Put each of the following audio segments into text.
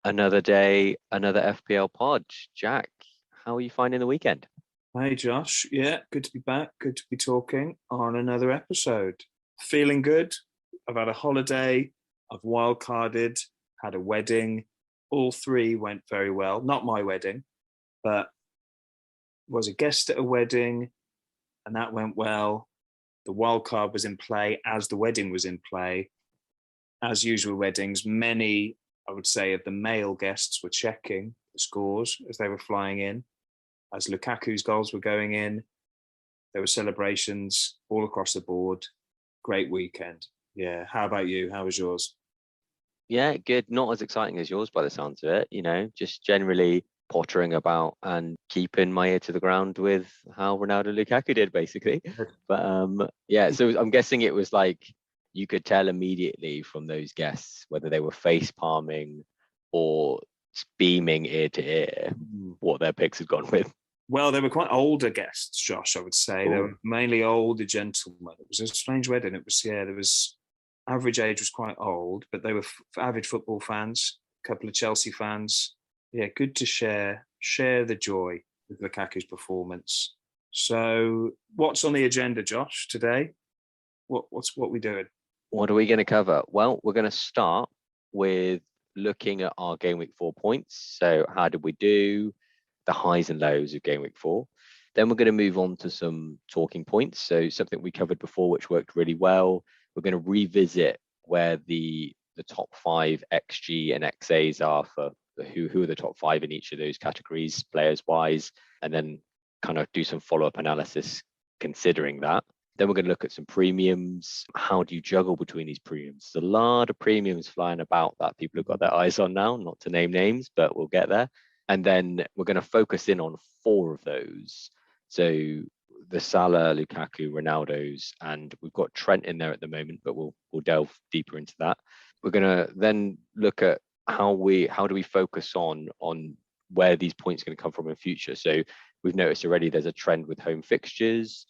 Another day, another FPL pod. Jack, how are you finding the weekend? Hey Josh, yeah, good to be back. Good to be talking on another episode. Feeling good. I've had a holiday. I've wildcarded. Had a wedding. All three went very well. Not my wedding, but was a guest at a wedding, and that went well. The wildcard was in play as the wedding was in play. As usual, weddings, many, I would say, of the male guests were checking the scores as they were flying in. As Lukaku's goals were going in, there were celebrations all across the board. Great weekend. Yeah. How about you? How was yours? Yeah, good. Not as exciting as yours by the sounds of it, just generally pottering about and keeping my ear to the ground with how Ronaldo Lukaku did, basically. But yeah, so I'm guessing it was like you could tell immediately from those guests whether they were face palming or beaming ear to ear what their picks had gone with. Well, they were quite older guests, Josh, I would say. They Cool. were mainly older gentlemen. It was a strange wedding. It was, yeah, there was average age was quite old, but they were avid football fans, a couple of Chelsea fans. Yeah, good to share the joy with Lukaku's performance. So, what's on the agenda, Josh, today? What we doing? What are we going to cover? Well, we're going to start with looking at our game week 4 points. So how did we do? The highs and lows of game week 4. Then we're going to move on to some talking points. So something we covered before, which worked really well. We're going to revisit where the top 5 XG and XAs are for who are the top 5 in each of those categories, players wise, and then kind of do some follow-up analysis considering that. Then we're going to look at some premiums. How do you juggle between these premiums? There's a lot of premiums flying about that people have got their eyes on now, not to name names, but we'll get there. And then we're going to focus in on 4 of those. So the Salah, Lukaku, Ronaldo's, and we've got Trent in there at the moment, but we'll delve deeper into that. We're going to then look at how do we focus on where these points are going to come from in future. So we've noticed already there's a trend with home fixtures.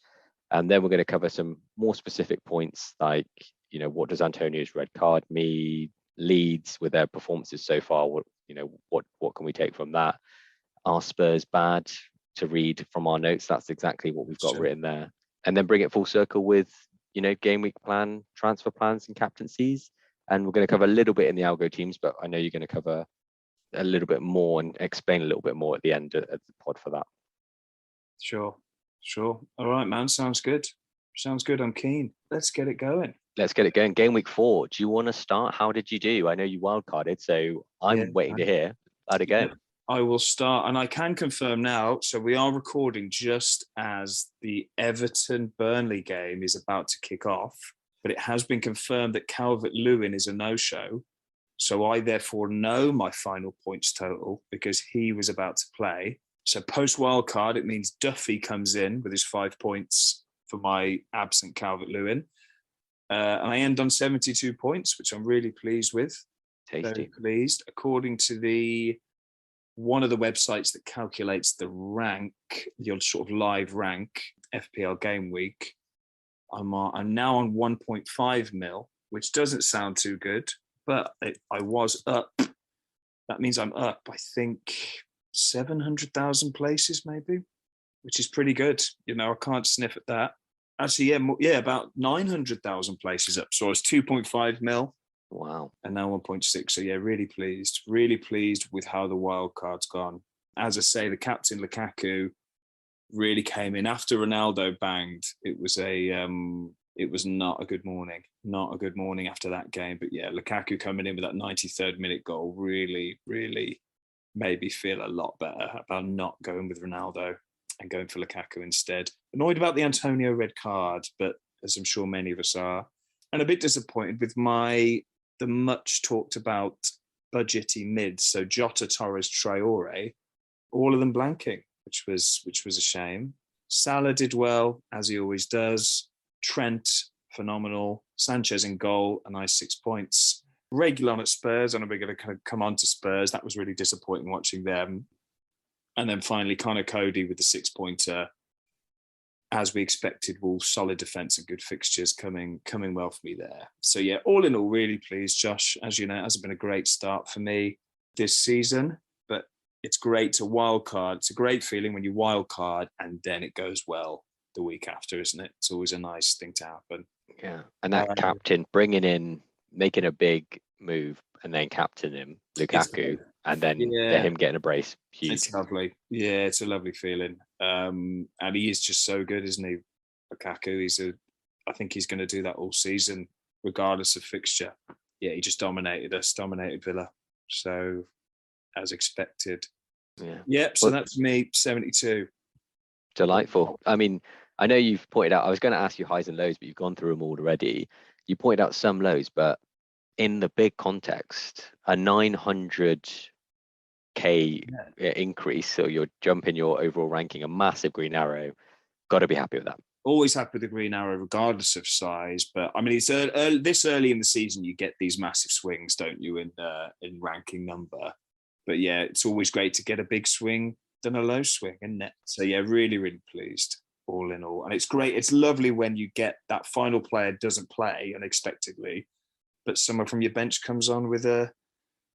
And then we're going to cover some more specific points like, what does Antonio's red card mean? Leeds with their performances so far. What can we take from that? Are Spurs bad? To read from our notes, that's exactly what we've got written there. And then bring it full circle with, game week plan, transfer plans and captaincies. And we're going to cover a little bit in the algo teams, but I know you're going to cover a little bit more and explain a little bit more at the end of the pod for that. Sure. All right, man. Sounds good. I'm keen. Let's get it going. Game week 4. Do you want to start? How did you do? I know you wildcarded, so I'm waiting to hear. How'd it go? Yeah, I will start, and I can confirm now. So we are recording just as the Everton-Burnley game is about to kick off, but it has been confirmed that Calvert-Lewin is a no-show. So I therefore know my final points total because he was about to play. So post wildcard, it means Duffy comes in with his 5 points for my absent Calvert-Lewin. And I end on 72 points, which I'm really pleased with. Tasty. Very pleased. According to one of the websites that calculates the rank, your sort of live rank, FPL Gameweek, I'm now on 1.5 mil, which doesn't sound too good, but I was up. That means I'm up, I think, 700,000 places maybe, which is pretty good. I can't sniff at that. Actually, about 900,000 places up. So I was 2.5 mil. Wow. And now 1.6. So yeah, really pleased with how the wild card's gone. As I say, the captain Lukaku really came in after Ronaldo banged. It was not a good morning after that game. But yeah, Lukaku coming in with that 93rd minute goal really, really made me feel a lot better about not going with Ronaldo and going for Lukaku instead. Annoyed about the Antonio red card, but as I'm sure many of us are, and a bit disappointed with the much talked about budgety mids. So Jota, Torres, Traore, all of them blanking, which was a shame. Salah did well, as he always does. Trent, phenomenal. Sanchez in goal, a nice 6 points. Regulon at Spurs, and we're going to kind of come on to Spurs. That was really disappointing watching them. And then finally, Connor Cody with the 6-pointer. As we expected, Wolves solid defence and good fixtures coming well for me there. So yeah, all in all, really pleased, Josh. As you know, it has been a great start for me. this season, but it's great to wild card. It's a great feeling when you wild card and then it goes well the week after, isn't it? It's always a nice thing to happen. Yeah, and that captain bringing in, making a big move, and then captain him, Lukaku, and then him getting a brace, huge. It's lovely. Yeah, it's a lovely feeling. And he is just so good, isn't he? Lukaku. I think he's going to do that all season, regardless of fixture. Yeah, he just dominated Villa. So, as expected. Yeah. Yep. So that's me, 72. Delightful. I mean, I know you've pointed out, I was going to ask you highs and lows, but you've gone through them all already. You pointed out some lows, but in the big context, a 900k increase, so you're jumping your overall ranking, a massive green arrow. Got to be happy with that. Always happy with the green arrow, regardless of size. But I mean, it's this early in the season, you get these massive swings, don't you, in ranking number? But yeah, it's always great to get a big swing than a low swing, isn't it? So yeah, really, really pleased, all in all. And it's great. It's lovely when you get that final player doesn't play unexpectedly, but someone from your bench comes on with a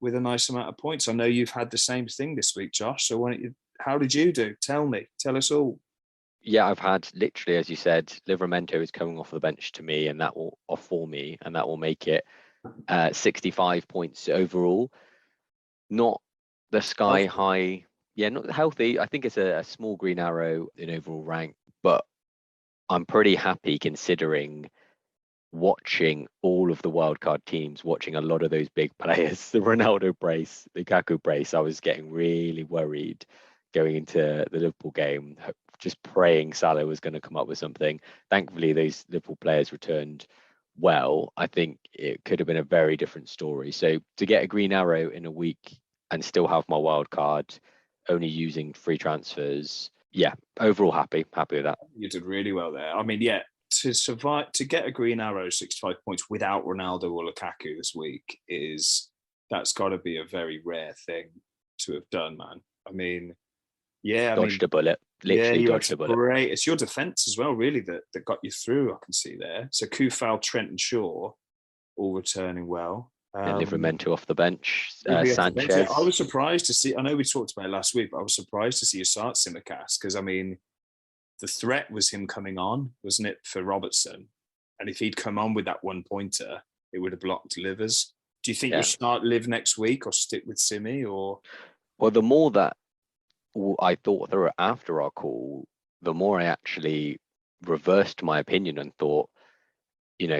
nice amount of points. I know you've had the same thing this week, Josh. So how did you do? Tell us all. Yeah, I've had literally, as you said, Livramento is coming off the bench to me, and that will for me, and that will make it 65 points overall. Not the sky high, not healthy. I think it's a small green arrow in overall rank, but I'm pretty happy considering watching all of the wildcard teams, watching a lot of those big players, the Ronaldo brace, the Lukaku brace. I was getting really worried going into the Liverpool game, just praying Salah was going to come up with something. Thankfully, those Liverpool players returned well. I think it could have been a very different story. So to get a green arrow in a week and still have my wild card, only using free transfers, yeah, overall happy with that. You did really well there. I mean, yeah, to survive, to get a green arrow 65 points without Ronaldo or Lukaku this week that's got to be a very rare thing to have done, man. I mean, yeah, dodged a bullet. Literally dodged a bullet. Great. It's your defense as well, really, that got you through. I can see there. So Kufal, Trent, and Shaw all returning well. And Livramento off the bench. Sanchez. I was surprised to see. I know we talked about it last week, but I was surprised to see you start Tsimikas because I mean, the threat was him coming on, wasn't it, for Robertson? And if he'd come on with that 1-pointer, it would have blocked Livers. Do you think you'll start Liv next week or stick with Simi? Or well, the more that I thought through it after our call, the more I actually reversed my opinion and thought,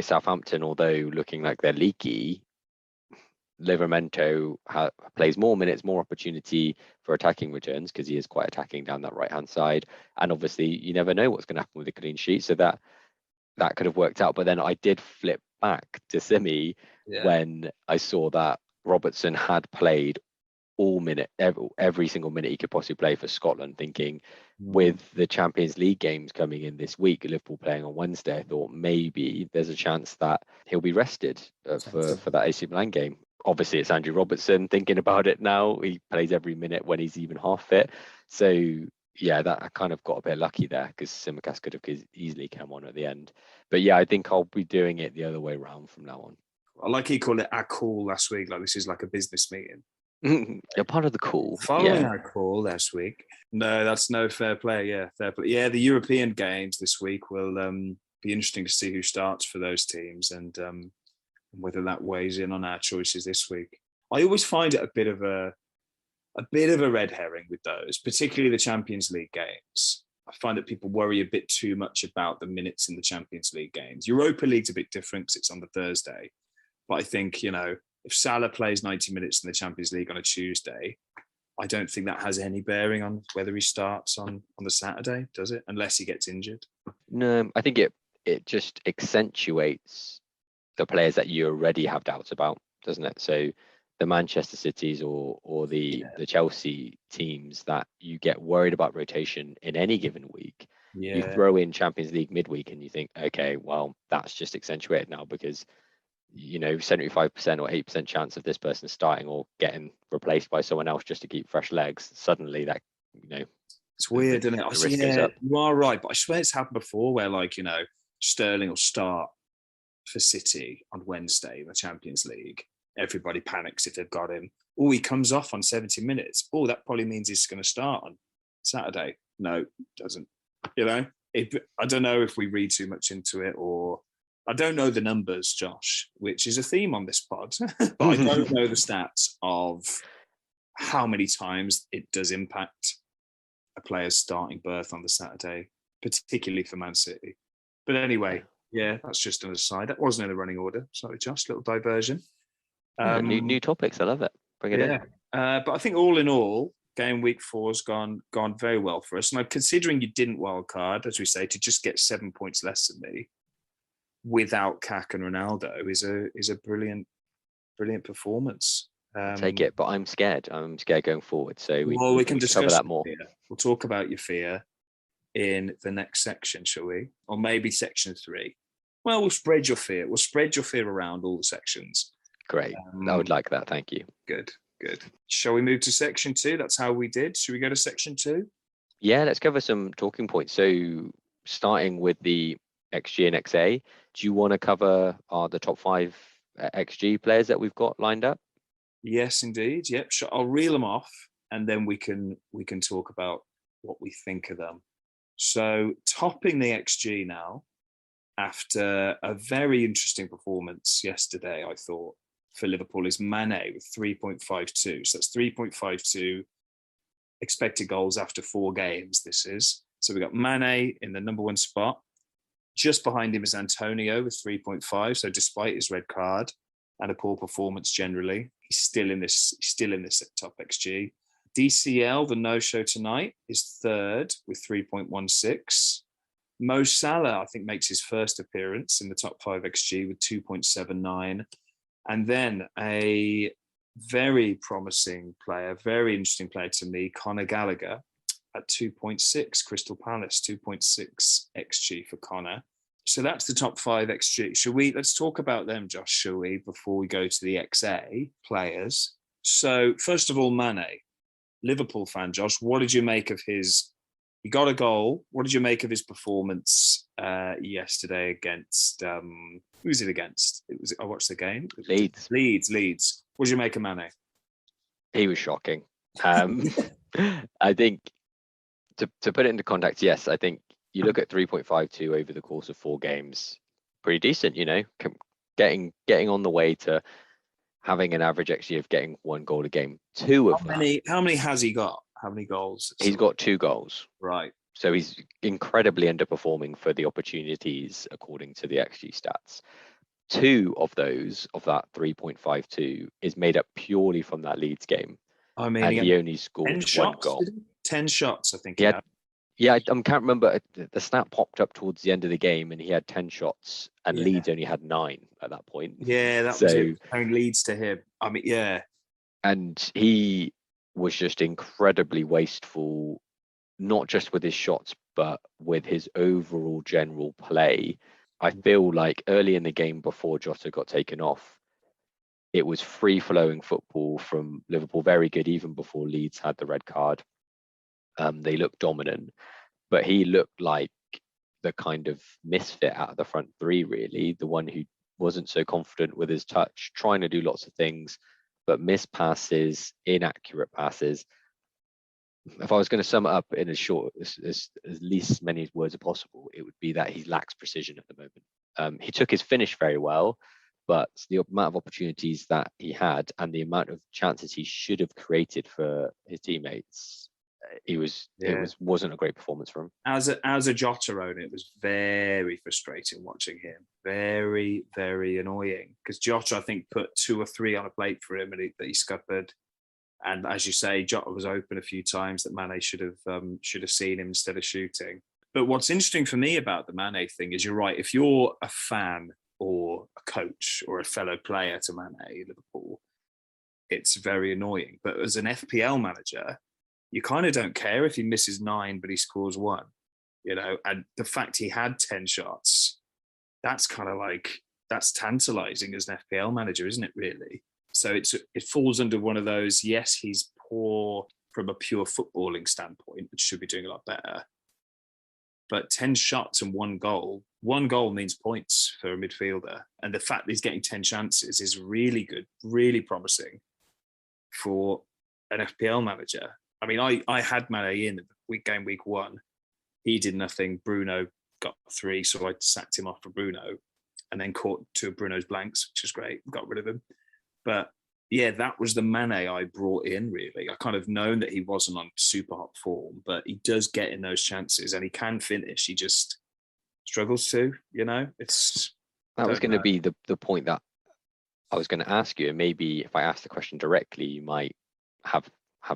Southampton, although looking like they're leaky, Livramento plays more minutes, more opportunity for attacking returns because he is quite attacking down that right-hand side. And obviously, you never know what's going to happen with a clean sheet. So that could have worked out. But then I did flip back to Simi when I saw that Robertson had played all minute, every single minute he could possibly play for Scotland, thinking with the Champions League games coming in this week, Liverpool playing on Wednesday, I thought maybe there's a chance that he'll be rested for that AC Milan game. Obviously, it's Andrew Robertson. Thinking about it now, he plays every minute when he's even half fit. So, yeah, that I kind of got a bit lucky there because Tsimikas could have easily come on at the end. But yeah, I think I'll be doing it the other way around from now on. I like he called it our call last week. Like this is like a business meeting. You're part of the call. Following our call last week. No, that's no fair play. Yeah, fair play. Yeah, the European games this week will be interesting to see who starts for those teams and whether that weighs in on our choices this week. I always find it a bit of a red herring with those, particularly the Champions League games. I find that people worry a bit too much about the minutes in the Champions League games. Europa League's a bit different because it's on the Thursday. But I think, if Salah plays 90 minutes in the Champions League on a Tuesday, I don't think that has any bearing on whether he starts on the Saturday, does it? Unless he gets injured. No, I think it just accentuates the players that you already have doubts about, doesn't it? So the Manchester Cities or the Chelsea teams that you get worried about rotation in any given week, you throw in Champions League midweek and you think, okay, well, that's just accentuated now because 75% or 8% chance of this person starting or getting replaced by someone else just to keep fresh legs. Suddenly that, it's weird, isn't it? You are right, but I swear it's happened before where Sterling will start for City on Wednesday in the Champions League everybody panics if they've got him. Oh, he comes off on 70 minutes. Oh, that probably means he's going to start on Saturday. No, doesn't. I don't know if we read too much into it, or I don't know the numbers, Josh, which is a theme on this pod, but I don't know the stats of how many times it does impact a player's starting berth on the Saturday, particularly for Man City. But anyway, yeah, that's just an aside. That wasn't in the running order. Sorry, Josh, little diversion. New topics. I love it. Bring it in. But I think all in all, game week 4 has gone very well for us. And considering you didn't wildcard, as we say, to just get 7 points less than me without Kak and Ronaldo is a brilliant performance. Take it, but I'm scared. I'm scared going forward. So we can discuss cover that more. We'll talk about your fear in the next section, shall we? Or maybe section 3. Well, we'll spread your fear. We'll spread your fear around all the sections. Great. I would like that. Thank you. Good. Shall we move to section 2? That's how we did. Should we go to section 2? Yeah, let's cover some talking points. So starting with the XG and XA, do you want to cover the top 5 XG players that we've got lined up? Yes, indeed. Yep. Sure. I'll reel them off, and then we can talk about what we think of them. So topping the XG now, after a very interesting performance yesterday, I thought, for Liverpool, is Mane with 3.52. So that's 3.52 expected goals after 4 games, this is. So we got Mane in the number 1 spot. Just behind him is Antonio with 3.5. So despite his red card and a poor performance generally, he's still in this top XG. DCL, the no-show tonight, is 3rd with 3.16. Mo Salah, I think, makes his first appearance in the top 5 XG with 2.79. And then a very promising player, very interesting player to me, Conor Gallagher at 2.6, Crystal Palace, 2.6 XG for Conor. So that's the top 5 XG. Let's talk about them, Josh, shall we, before we go to the XA players. So first of all, Mane, Liverpool fan, Josh, what did you make of he got a goal. What did you make of his performance yesterday against, who was it against? I watched the game. Leeds. What did you make of Mane? He was shocking. I think to put it into context, yes, I think you look at 3.52 over the course of 4 games, pretty decent, getting on the way to having an average XG of getting 1 goal a game. 2 of How many has he got? How many goals? He's got 2 goals. Right. So he's incredibly underperforming for the opportunities according to the XG stats. 2 of those, of that 3.52, is made up purely from that Leeds game. I mean, and he only scored 1 goal. 10 shots, I think. Yeah, I can't remember. The stat popped up towards the end of the game, and he had 10 shots, and Leeds only had 9 at that point. Yeah, that was it. Leeds to him. I mean, yeah. And he was just incredibly wasteful, not just with his shots, but with his overall general play. I feel like early in the game, before Jota got taken off, it was free-flowing football from Liverpool, very good, even before Leeds had the red card. They looked dominant, but he looked like the kind of misfit out of the front 3, really, the one who wasn't so confident with his touch, trying to do lots of things, but missed passes, inaccurate passes. If I was going to sum it up in as least many words as possible, it would be that he lacks precision at the moment. He took his finish very well, but the amount of opportunities that he had and the amount of chances he should have created for his teammates, it wasn't a great performance for him. As a Jota owner, it was very frustrating watching him. Very, very annoying, because Jota, I think, put 2 or 3 on a plate for him, and he scuppered. And as you say, Jota was open a few times that Mane should have seen him instead of shooting. But what's interesting for me about the Mane thing is, you're right. If you're a fan or a coach or a fellow player to Mane, Liverpool, it's very annoying. But as an FPL manager, you kind of don't care if he misses 9, but he scores 1, and the fact he had 10 shots, that's kind of that's tantalizing as an FPL manager, isn't it, really? So it falls under one of those, yes, he's poor from a pure footballing standpoint, which should be doing a lot better, but 10 shots and 1 goal. 1 goal means points for a midfielder. And the fact that he's getting 10 chances is really good, really promising for an FPL manager. I mean, I had Mane in game week 1. He did nothing. Bruno got 3, so I sacked him off for Bruno and then caught 2 of Bruno's blanks, which is great. Got rid of him. But yeah, that was the Mane I brought in, really. I kind of known that he wasn't on super hot form, but he does get in those chances and he can finish. He just struggles to, That was going to be the point that I was going to ask you. And maybe if I ask the question directly, you might have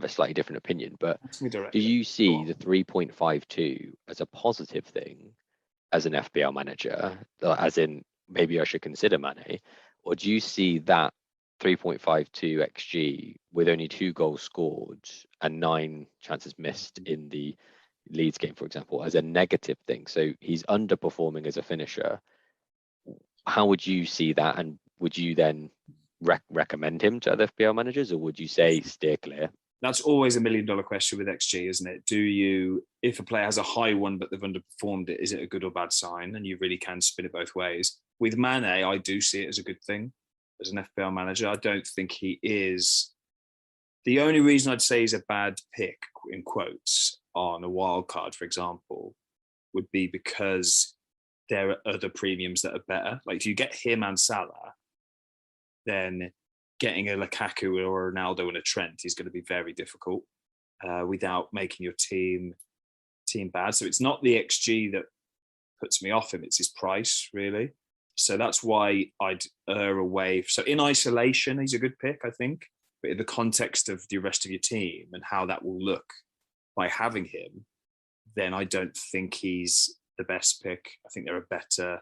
a slightly different opinion. But do you see the 3.52 as a positive thing as an FPL manager, as in maybe I should consider Mane? Or do you see that 3.52 XG with only 2 goals scored and 9 chances missed in the Leeds game, for example, as a negative thing? So he's underperforming as a finisher. How would you see that? And would you then recommend him to other FPL managers, or would you say steer clear? That's always a $1 million question with XG, isn't it? If a player has a high one but they've underperformed it, is it a good or bad sign? And you really can spin it both ways. With Mane, I do see it as a good thing as an FPL manager. I don't think he is. The only reason I'd say he's a bad pick, in quotes, on a wild card, for example, would be because there are other premiums that are better. Like if you get him and Salah, then getting a Lukaku or a Ronaldo and a Trent is going to be very difficult without making your team bad. So it's not the XG that puts me off him, it's his price, really. So that's why I'd err away. So in isolation, he's a good pick, I think. But in the context of the rest of your team and how that will look by having him, then I don't think he's the best pick. I think there are better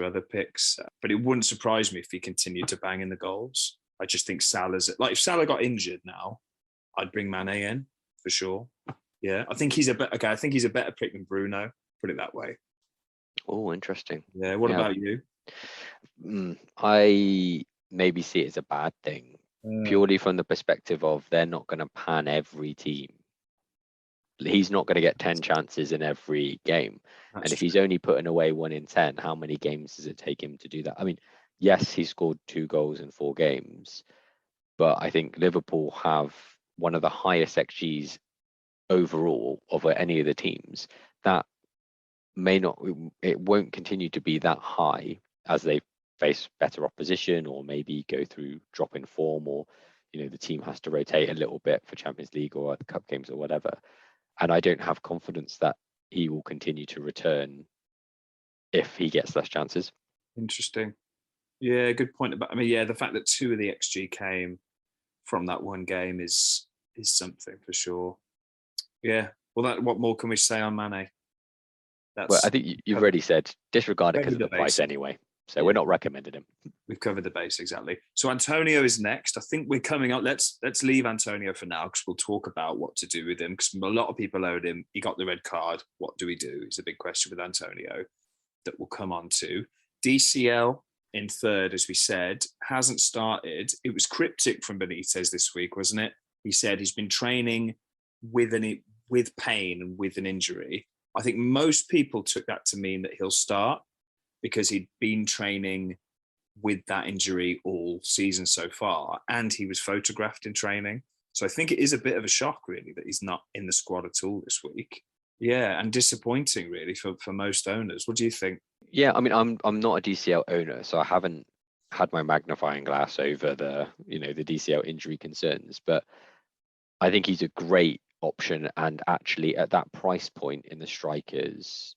other picks. But it wouldn't surprise me if he continued to bang in the goals. I just think if Salah got injured now, I'd bring Mane in for sure. Yeah, I think he's a better pick than Bruno. Put it that way. Oh, interesting. Yeah. What about you? I maybe see it as a bad thing, purely from the perspective of they're not going to pan every team. He's not going to get 10 chances in every game. And if he's only putting away 1 in 10, how many games does it take him to do that? I mean, yes, he scored 2 goals in 4 games, but I think Liverpool have one of the highest XGs overall of any of the teams. That it won't continue to be that high as they face better opposition, or maybe go through drop in form, or the team has to rotate a little bit for Champions League or the cup games or whatever. And I don't have confidence that he will continue to return if he gets less chances. Interesting. Yeah, good point about. I mean, yeah, the fact that 2 of the XG came from that one game is something for sure. Yeah. Well, what more can we say on Mane? Well, I think you've already said disregard it because of the price anyway. So we're not recommending him. We've covered the base, exactly. So Antonio is next. I think we're coming up. Let's leave Antonio for now, because we'll talk about what to do with him, because a lot of people owed him. He got the red card. What do we do? It's a big question with Antonio that we'll come on to. DCL in third, as we said, hasn't started. It was cryptic from Benitez this week, wasn't it? He said he's been training with pain and with an injury. I think most people took that to mean that he'll start, because he'd been training with that injury all season so far, and he was photographed in training. So I think it is a bit of a shock, really, that he's not in the squad at all this week. Yeah, and disappointing, really, for most owners. What do you think? Yeah, I mean, I'm not a DCL owner, so I haven't had my magnifying glass over the DCL injury concerns, but I think he's a great option. And actually, at that price point in the strikers,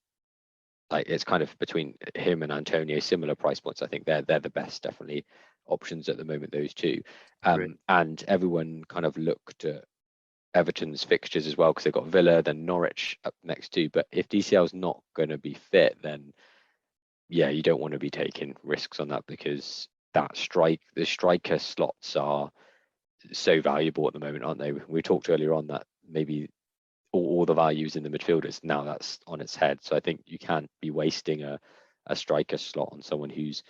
like it's kind of between him and Antonio, similar price points. I think they're the best, definitely, options at the moment, those two. And everyone kind of looked at Everton's fixtures as well, because they've got Villa, then Norwich up next too. But if DCL's not going to be fit, then yeah, you don't want to be taking risks on that, because the striker slots are so valuable at the moment, aren't they? We talked earlier on that maybe all the values in the midfielders, now that's on its head. So I think you can't be wasting a striker slot on someone who's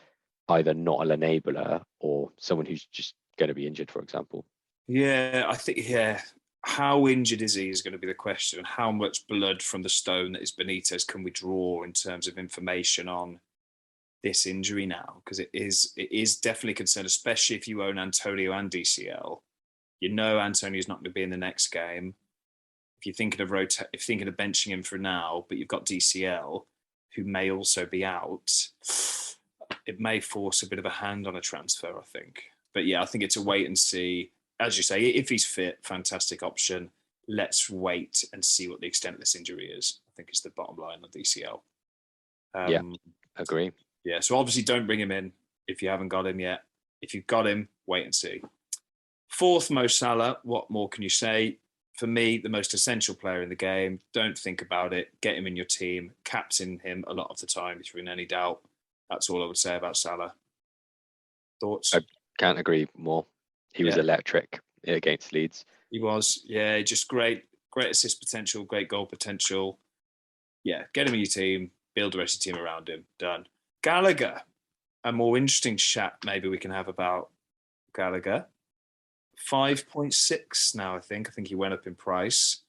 either not an enabler or someone who's just going to be injured, for example. Yeah, I think, how injured is he is going to be the question. How much blood from the stone that is Benitez can we draw in terms of information on this injury now? Because it is definitely a concern, especially if you own Antonio and DCL. You know Antonio's not going to be in the next game. If you're thinking of benching him for now, but you've got DCL, who may also be out, it may force a bit of a hand on a transfer, I think. But yeah, I think it's a wait and see. As you say, if he's fit, fantastic option. Let's wait and see what the extent of this injury is, I think is the bottom line on DCL. Yeah, agree. Yeah, so obviously don't bring him in if you haven't got him yet. If you've got him, wait and see. Fourth, Mo Salah. What more can you say? For me, the most essential player in the game. Don't think about it. Get him in your team. Captain him a lot of the time if you're in any doubt. That's all I would say about Salah. Thoughts? I can't agree more. He was electric against Leeds. He was. Yeah, just great assist potential, great goal potential. Yeah, get him in your team. Build the rest of the team around him. Done. Gallagher. A more interesting chat maybe we can have about Gallagher. 5.6 now, I think. I think he went up in price.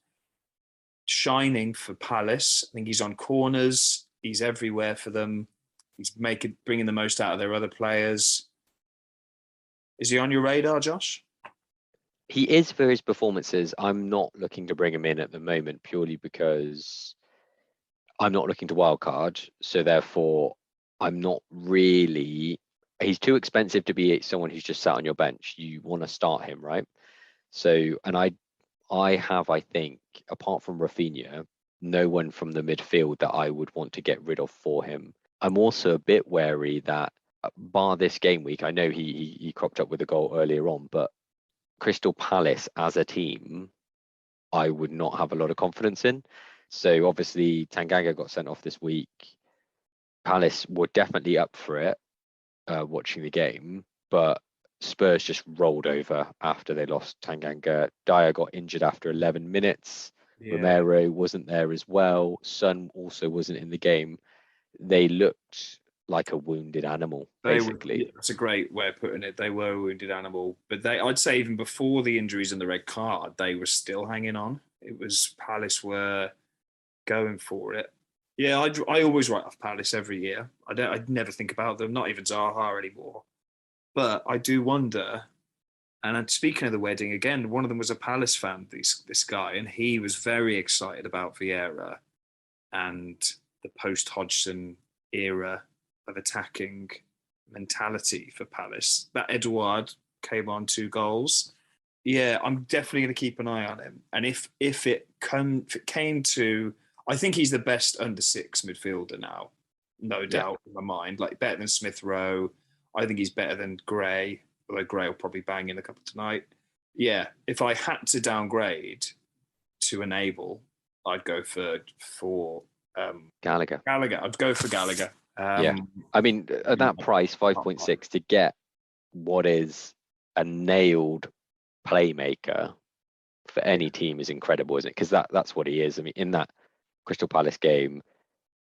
Shining for Palace. I think he's on corners. He's everywhere for them. He's bringing the most out of their other players. Is he on your radar, Josh? He is for his performances. I'm not looking to bring him in at the moment purely because I'm not looking to wildcard. So therefore, I'm not really. He's too expensive to be someone who's just sat on your bench. You want to start him, right? So, and I have, I think, apart from Rafinha, no one from the midfield that I would want to get rid of for him. I'm also a bit wary that, bar this game week, I know he cropped up with a goal earlier on, but Crystal Palace as a team, I would not have a lot of confidence in. So obviously Tanganga got sent off this week. Palace were definitely up for it, watching the game, but Spurs just rolled over after they lost Tanganga. Dyer got injured after 11 minutes. Yeah. Romero wasn't there as well. Son also wasn't in the game. They looked like a wounded animal, basically. That's a great way of putting it. They were a wounded animal, but I'd say even before the injuries and the red card, they were still hanging on. It was Palace were going for it. Yeah, I always write off Palace every year. I'd never think about them, not even Zaha anymore. But I do wonder, and speaking of the wedding, again, one of them was a Palace fan, this guy, and he was very excited about Vieira and the post-Hodgson era of attacking mentality for Palace. That Edouard came on 2 goals. Yeah, I'm definitely going to keep an eye on him. And if it came to, I think he's the best under 6 midfielder now, no doubt in my mind. Like better than Smith Rowe. I think he's better than Gray, although Gray will probably bang in a couple tonight. Yeah, if I had to downgrade to enable, I'd go for Gallagher. I'd go for Gallagher. Yeah, I mean, at that price, 5.6, to get what is a nailed playmaker for any team is incredible, isn't it? Because that's what he is. I mean, in that Crystal Palace game,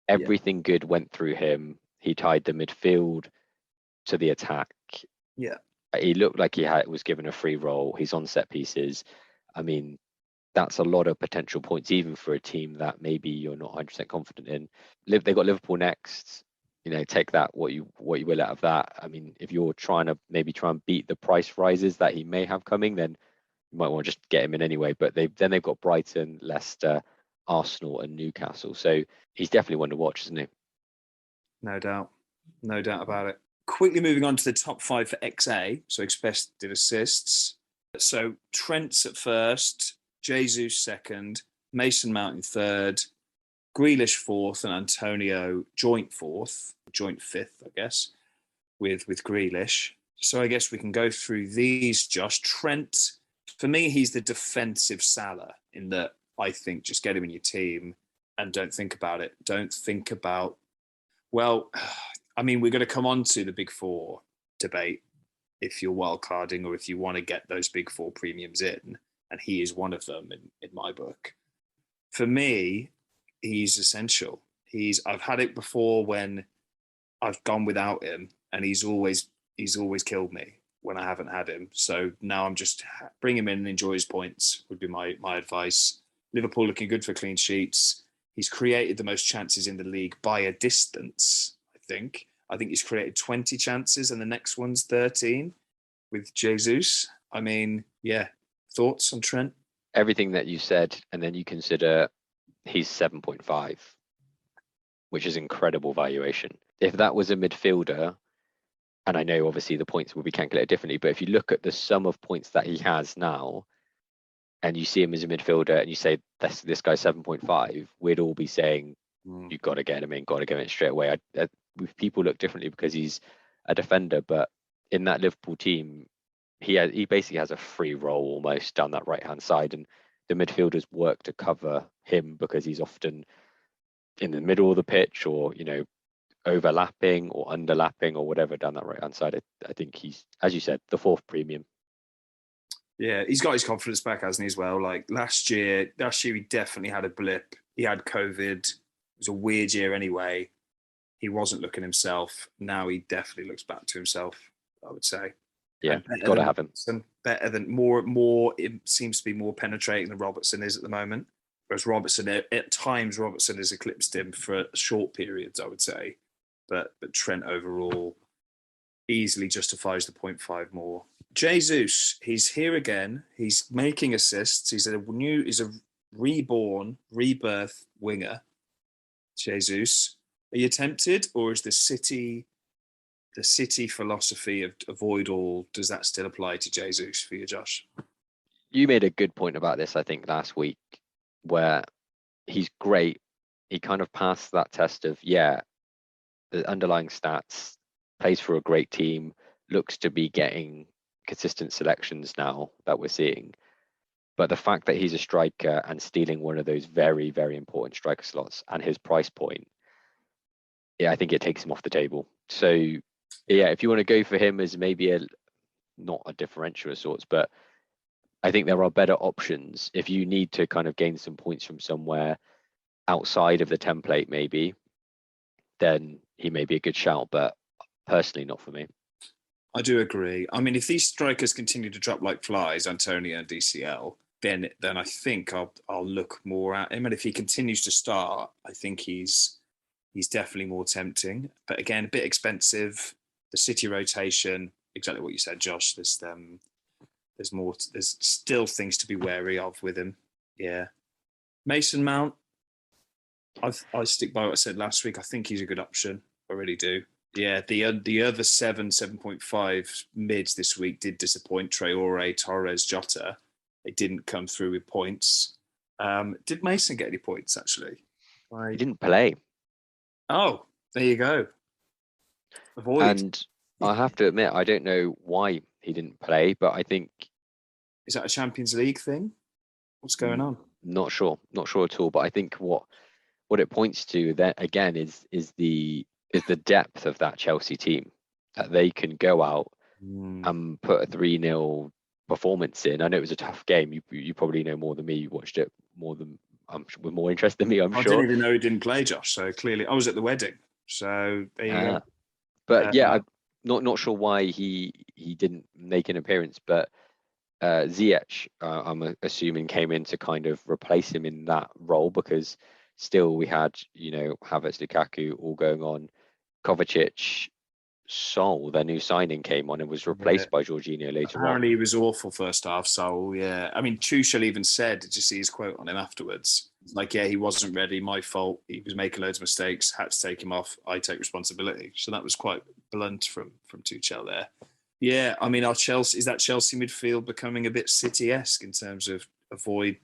everything good went through him. He tied the midfield to the attack. Yeah, he looked like he was given a free role. He's on set pieces. I mean, that's a lot of potential points, even for a team that maybe you're not 100% confident in. They've got Liverpool next. You know, take that what you will out of that. I mean, if you're trying to maybe try and beat the price rises that he may have coming, then you might want to just get him in anyway. But they've got Brighton, Leicester, Arsenal, and Newcastle. So he's definitely one to watch, isn't he? No doubt about it. Quickly moving on to the top 5 for XA, so expected assists. So Trent's at first, Jesus second, Mason Mount in third, Grealish fourth, and Antonio joint 5th, I guess, with Grealish. So I guess we can go through these, Josh. Trent, for me, he's the defensive Salah in that I think just get him in your team and don't think about it. Don't think about, well, I mean, we're going to come on to the big 4 debate if you're wildcarding or if you want to get those big 4 premiums in, and he is one of them in my book. For me, he's essential. I've had it before when I've gone without him, and he's always killed me. when I haven't had him. So now I'm just bring him in and enjoy his points would be my advice. Liverpool looking good for clean sheets. He's created the most chances in the league by a distance, I think. I think he's created 20 chances and the next one's 13 with Jesus. I mean, yeah. Thoughts on Trent? Everything that you said, and then you consider he's 7.5, which is incredible valuation. If that was a midfielder, and I know obviously the points will be calculated differently, but if you look at the sum of points that he has now, and you see him as a midfielder, and you say this guy's 7.5, we'd all be saying you've got to get him in, got to get him in straight away. People look differently because he's a defender, but in that Liverpool team, he basically has a free role almost down that right hand side, and the midfielders work to cover him because he's often in the middle of the pitch, or overlapping or underlapping or whatever down that right hand side. I think he's, as you said, the fourth premium. Yeah, he's got his confidence back, hasn't he, as well? Like last year he definitely had a blip. He had COVID. It was a weird year anyway. He wasn't looking himself. Now he definitely looks back to himself, I would say. Yeah, got to have him. Better than more. It seems to be more penetrating than Robertson is at the moment. Whereas Robertson, at times, Robertson has eclipsed him for short periods, I would say. But Trent overall easily justifies the 0.5 more. Jesus, he's here again. He's making assists. He's a rebirth winger. Jesus, are you tempted, or is the City philosophy of avoid all, does that still apply to Jesus for you, Josh? You made a good point about this, I think, last week, where he's great. He kind of passed that test of, the underlying stats, plays for a great team, looks to be getting consistent selections now that we're seeing. But the fact that he's a striker and stealing one of those very, very important striker slots and his price point, I think it takes him off the table. So, if you want to go for him as maybe not a differential of sorts, but I think there are better options if you need to kind of gain some points from somewhere outside of the template, maybe, then he may be a good shout, but personally not for me. I do agree. I mean, if these strikers continue to drop like flies, Antonio and DCL, then I think I'll look more at him. And if he continues to start, I think he's definitely more tempting. But again, a bit expensive. The City rotation, exactly what you said, Josh. There's still things to be wary of with him. Yeah. Mason Mount, I stick by what I said last week. I think he's a good option. I really do. Yeah, the other 7.5 mids this week did disappoint. Traore, Torres, Jota. They didn't come through with points. Did Mason get any points, actually? He didn't play. Oh, there you go. Avoid. And I have to admit, I don't know why he didn't play, but I think... Is that a Champions League thing? What's going on? Not sure at all. But I think what it points to then again is the depth of that Chelsea team, that they can go out and put a 3-0 performance in. I know it was a tough game. You probably know more than me. You watched it more than with more interest than me, I'm sure. I didn't even know he didn't play, Josh. So clearly, I was at the wedding. So there you go. But I'm not sure why he didn't make an appearance. But Ziyech, I'm assuming, came in to kind of replace him in that role, because still we had Havertz, Lukaku all going on. Kovacic, Sol, their new signing, came on and was replaced by Jorginho later Apparently on. he was awful first half, Sol. Yeah, I mean, Tuchel even said, did you see his quote on him afterwards? Like, he wasn't ready. My fault. He was making loads of mistakes. Had to take him off. I take responsibility. So that was quite blunt from Tuchel there. Yeah, I mean, is that Chelsea midfield becoming a bit City-esque in terms of avoid,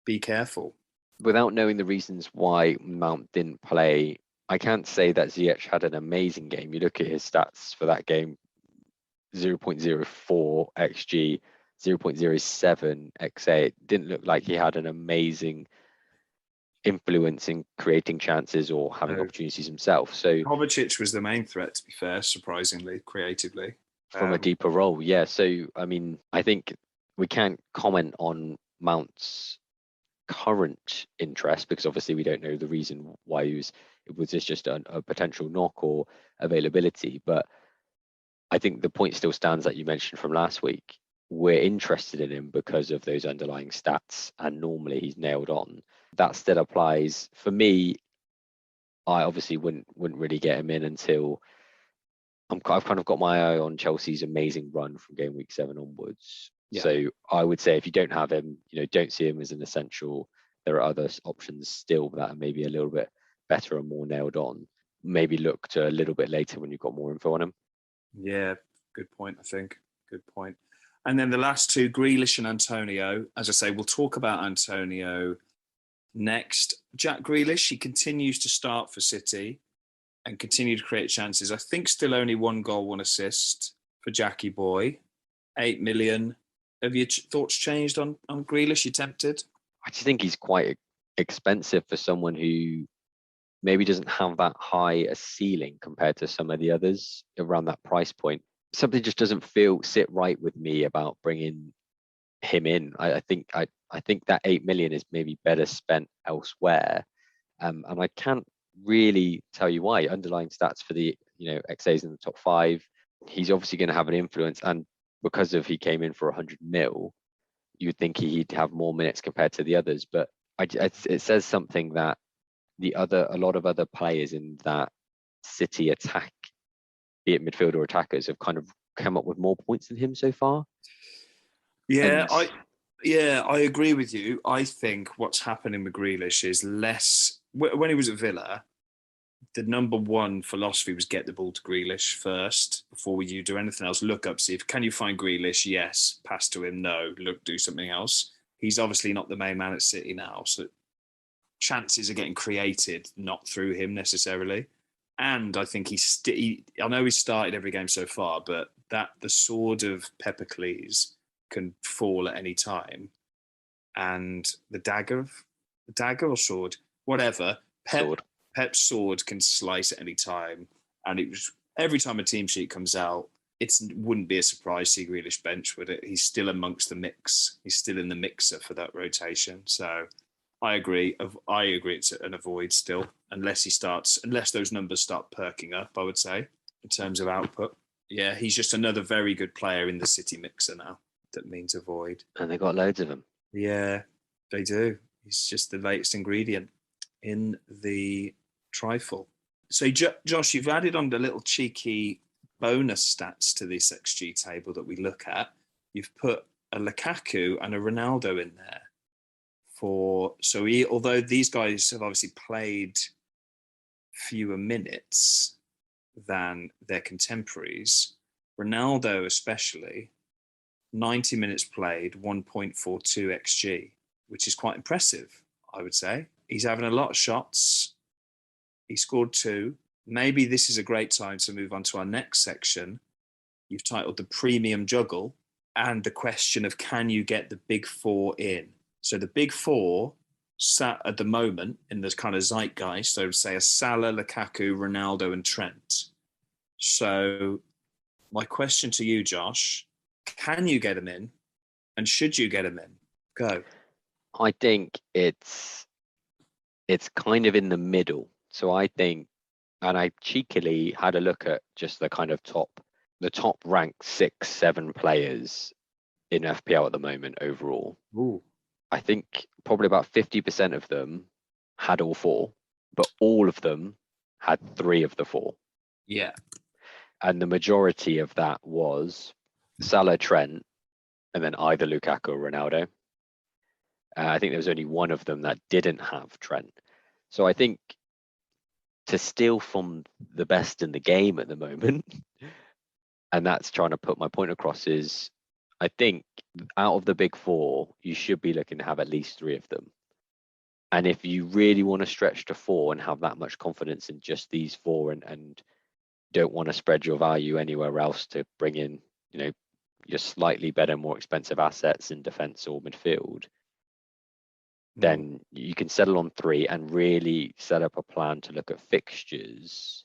be careful? Without knowing the reasons why Mount didn't play, I can't say that Ziyech had an amazing game. You look at his stats for that game: 0.04 xG, 0.07 XA. It didn't look like he had an amazing influence in creating chances or having opportunities himself. So Kovacic was the main threat, to be fair, surprisingly, creatively. From a deeper role, yeah. So, I mean, I think we can't comment on Mount's current interest, because obviously we don't know the reason why was this just a potential knock or availability. But I think the point still stands that you mentioned from last week. We're interested in him because of those underlying stats, and normally he's nailed on. That still applies for me. I obviously wouldn't really get him in until I've kind of got my eye on Chelsea's amazing run from game week 7 onwards. Yeah. So I would say if you don't have him, don't see him as an essential. There are other options still that are maybe a little bit better and more nailed on. Maybe look to a little bit later when you've got more info on him. Yeah, good point, I think. Good point. And then the last two, Grealish and Antonio. As I say, we'll talk about Antonio next. Jack Grealish, he continues to start for City and continue to create chances. I think still only 1 goal, 1 assist for Jackie Boy. 8 million. Have your thoughts changed on Grealish? You tempted? I just think he's quite expensive for someone who maybe doesn't have that high a ceiling compared to some of the others around that price point. Something just doesn't sit right with me about bringing him in. I think that 8 million is maybe better spent elsewhere, and I can't really tell you why. Underlying stats for the XA's in the top 5. He's obviously going to have an influence, and because he came in for 100 mil, you'd think he'd have more minutes compared to the others. But it says something that a lot of other players in that City attack, be it midfield or attackers, have kind of come up with more points than him so far. Yeah, I agree with you. I think what's happening with Grealish is less. When he was at Villa, the number one philosophy was get the ball to Grealish first before you do anything else. Look up, see if can you find Grealish? Yes. Pass to him. No. Look, do something else. He's obviously not the main man at City now, so chances are getting created not through him necessarily. And I think I know he started every game so far, but that the sword of Peppercles can fall at any time, and the dagger or sword, whatever, Pep's sword can slice at any time. And it was every time a team sheet comes out, it wouldn't be a surprise to see Grealish bench, would it? He's still amongst the mix. He's still in the mixer for that rotation. So I agree. It's an avoid still, unless those numbers start perking up, I would say, in terms of output. Yeah, he's just another very good player in the City mixer now. That means avoid. And they got loads of them. Yeah, they do. He's just the latest ingredient in the trifle. So, Josh, you've added on the little cheeky bonus stats to this XG table that we look at. You've put a Lukaku and a Ronaldo in there. Although these guys have obviously played fewer minutes than their contemporaries, Ronaldo especially, 90 minutes played, 1.42 XG, which is quite impressive, I would say. He's having a lot of shots. He scored 2. Maybe this is a great time to move on to our next section. You've titled the Premium Juggle, and the question of can you get the big 4 in? So the big 4 sat at the moment in this kind of zeitgeist, so say a Salah, Lukaku, Ronaldo and Trent. So my question to you, Josh, can you get him in? And should you get him in? Go. I think it's kind of in the middle. So I think, and I cheekily had a look at just the kind of top ranked 6, 7 players in FPL at the moment overall. Ooh. I think probably about 50% of them had all 4, but all of them had 3 of the 4. Yeah. And the majority of that was Salah, Trent, and then either Lukaku or Ronaldo. I think there was only one of them that didn't have Trent. So I think to steal from the best in the game at the moment, and that's trying to put my point across, is I think out of the big 4, you should be looking to have at least 3 of them. And if you really want to stretch to 4 and have that much confidence in just these 4 and don't want to spread your value anywhere else to bring in, your slightly better, more expensive assets in defense or midfield, then you can settle on 3 and really set up a plan to look at fixtures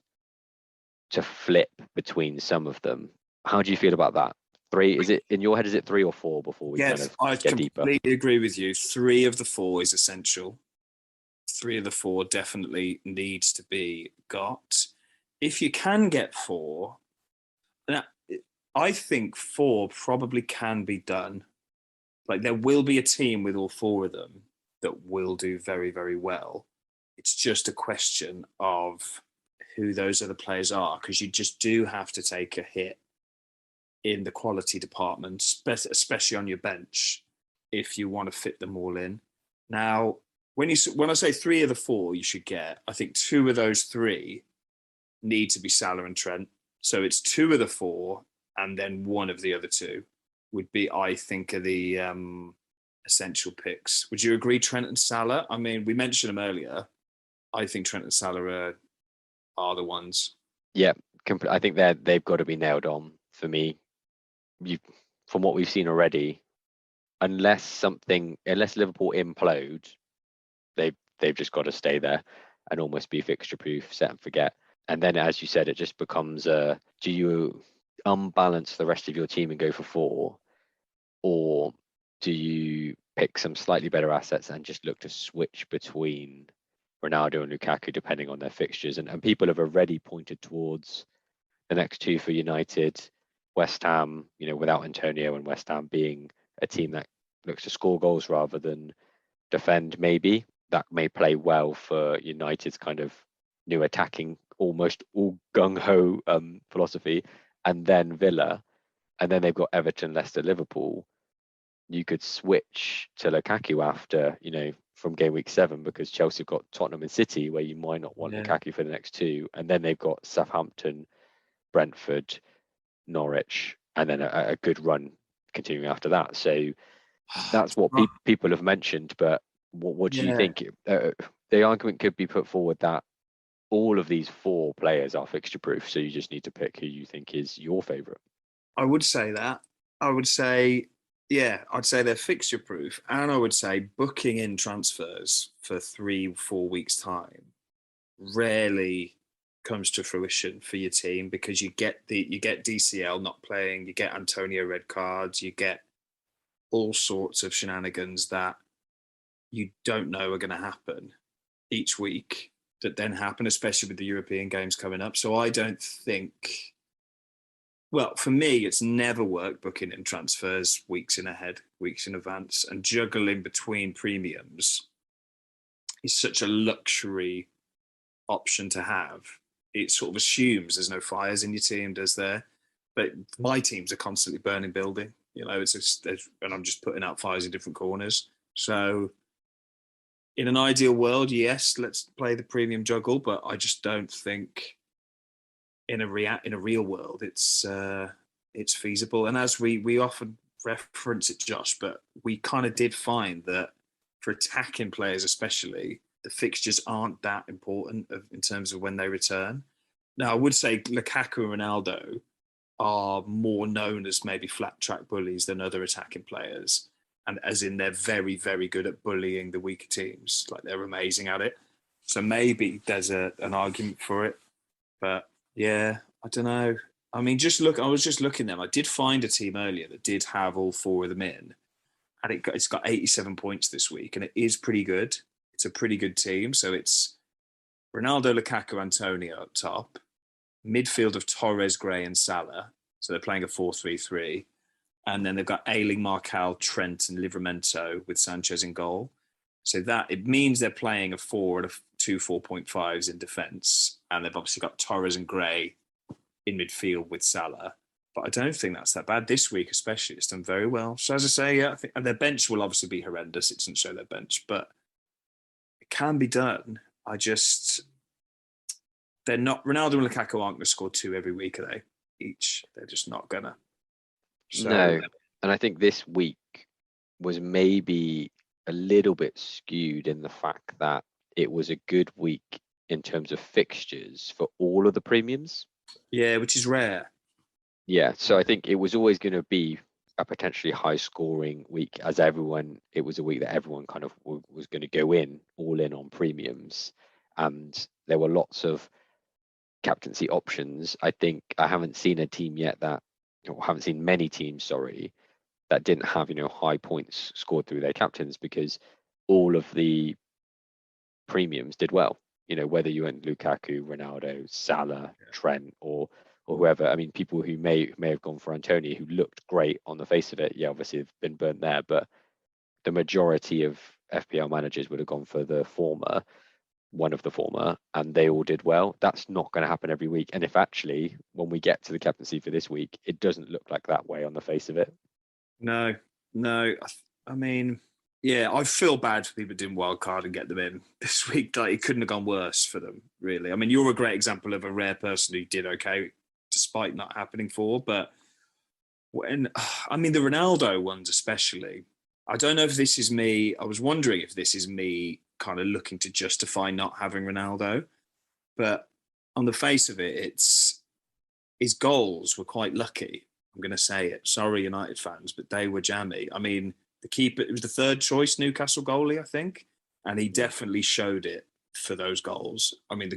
to flip between some of them. How do you feel about that? 3, is it in your head, is it 3 or 4 before we kind of get deeper? I completely agree with you. 3 of the 4 is essential. 3 of the 4 definitely needs to be got. If you can get 4, now I think 4 probably can be done. Like there will be a team with all 4 of them that will do very, very well. It's just a question of who those other players are, because you just do have to take a hit in the quality department, especially on your bench, if you want to fit them all in. Now, when I say 3 of the 4 you should get, I think 2 of those 3 need to be Salah and Trent. So it's 2 of the 4, and then 1 of the other 2 would be, I think, are the essential picks. Would you agree, Trent and Salah? I mean, we mentioned them earlier. I think Trent and Salah are the ones. Yeah, I think they've got to be nailed on for me. From what we've seen already, unless Liverpool implode, they've just got to stay there and almost be fixture proof, set and forget. And then, as you said, it just becomes do you unbalance the rest of your team and go for 4, or do you pick some slightly better assets and just look to switch between Ronaldo and Lukaku depending on their fixtures? And people have already pointed towards the next 2 for United, West Ham, without Antonio, and West Ham being a team that looks to score goals rather than defend. Maybe that may play well for United's kind of new attacking, almost all gung-ho philosophy. And then Villa, and then they've got Everton, Leicester, Liverpool. You could switch to Lukaku after, from game week 7, because Chelsea have got Tottenham and City, where you might not want Lukaku for the next 2, and then they've got Southampton, Brentford, Norwich, and then a good run continuing after that. So that's what people have mentioned. But what do you think? The argument could be put forward that all of these 4 players are fixture proof, so you just need to pick who you think is your favourite. I would say that. I would say, I'd say they're fixture proof, and I would say booking in transfers for 3-4 weeks time rarely comes to fruition for your team, because you get DCL not playing, you get Antonio red cards, you get all sorts of shenanigans that you don't know are going to happen each week that then happen, especially with the European games coming up. So I don't think, well, for me, it's never worked booking in transfers weeks in advance, and juggling between premiums is such a luxury option to have. It sort of assumes there's no fires in your team, does there? But my teams are constantly burning building. It's just, and I'm just putting out fires in different corners. So in an ideal world, yes, let's play the premium juggle, but I just don't think in a real world it's feasible. And as we often reference it, Josh, but we kind of did find that for attacking players especially, the fixtures aren't that important in terms of when they return. Now, I would say Lukaku and Ronaldo are more known as maybe flat track bullies than other attacking players. And as in, they're very, very good at bullying the weaker teams. Like, they're amazing at it. So maybe there's an argument for it. But yeah, I don't know. I mean, I was just looking at them. I did find a team earlier that did have all 4 of them in. And it's got 87 points this week. And it is pretty good. It's a pretty good team. So it's Ronaldo, Lukaku, Antonio up top. Midfield of Torres, Gray, and Salah. So they're playing a 4-3-3. And then they've got Ayling, Marcal, Trent, and Livramento with Sanchez in goal. So that it means they're playing a 4 and 2 4.5s in defence. And they've obviously got Torres and Gray in midfield with Salah. But I don't think that's that bad. This week especially, it's done very well. So as I say, I think, and their bench will obviously be horrendous. It doesn't show their bench, but it can be done. They're not, Ronaldo and Lukaku aren't going to score 2 every week, are they? Each. They're just not going to. So, no. And I think this week was maybe a little bit skewed in the fact that it was a good week in terms of fixtures for all of the premiums. Yeah, which is rare. Yeah, so I think it was always going to be a potentially high scoring week, as it was a week that everyone kind of was going to go all in on premiums. And there were lots of captaincy options. I think I haven't seen a team yet haven't seen many teams, that didn't have, high points scored through their captains, because all of the premiums did well. Whether you went Lukaku, Ronaldo, Salah, Trent, or or whoever. I mean, people who may have gone for Antonio, who looked great on the face of it. Yeah, obviously they've been burnt there, but the majority of FPL managers would have gone for the former, one of the former, and they all did well. That's not going to happen every week. And if actually, when we get to the captaincy for this week, it doesn't look like that way on the face of it. No. I mean, yeah, I feel bad for people who didn't wild card and get them in this week. Like, it couldn't have gone worse for them, really. I mean, you're a great example of a rare person who did okay despite not happening for. But when, I mean, the Ronaldo ones especially, I don't know if this is me. I was wondering if this is me kind of looking to justify not having Ronaldo. But on the face of it, it's his goals were quite lucky. I'm going to say it. Sorry, United fans, but they were jammy. I mean, the keeper, it was the third choice Newcastle goalie, I think, and he definitely showed it for those goals. I mean,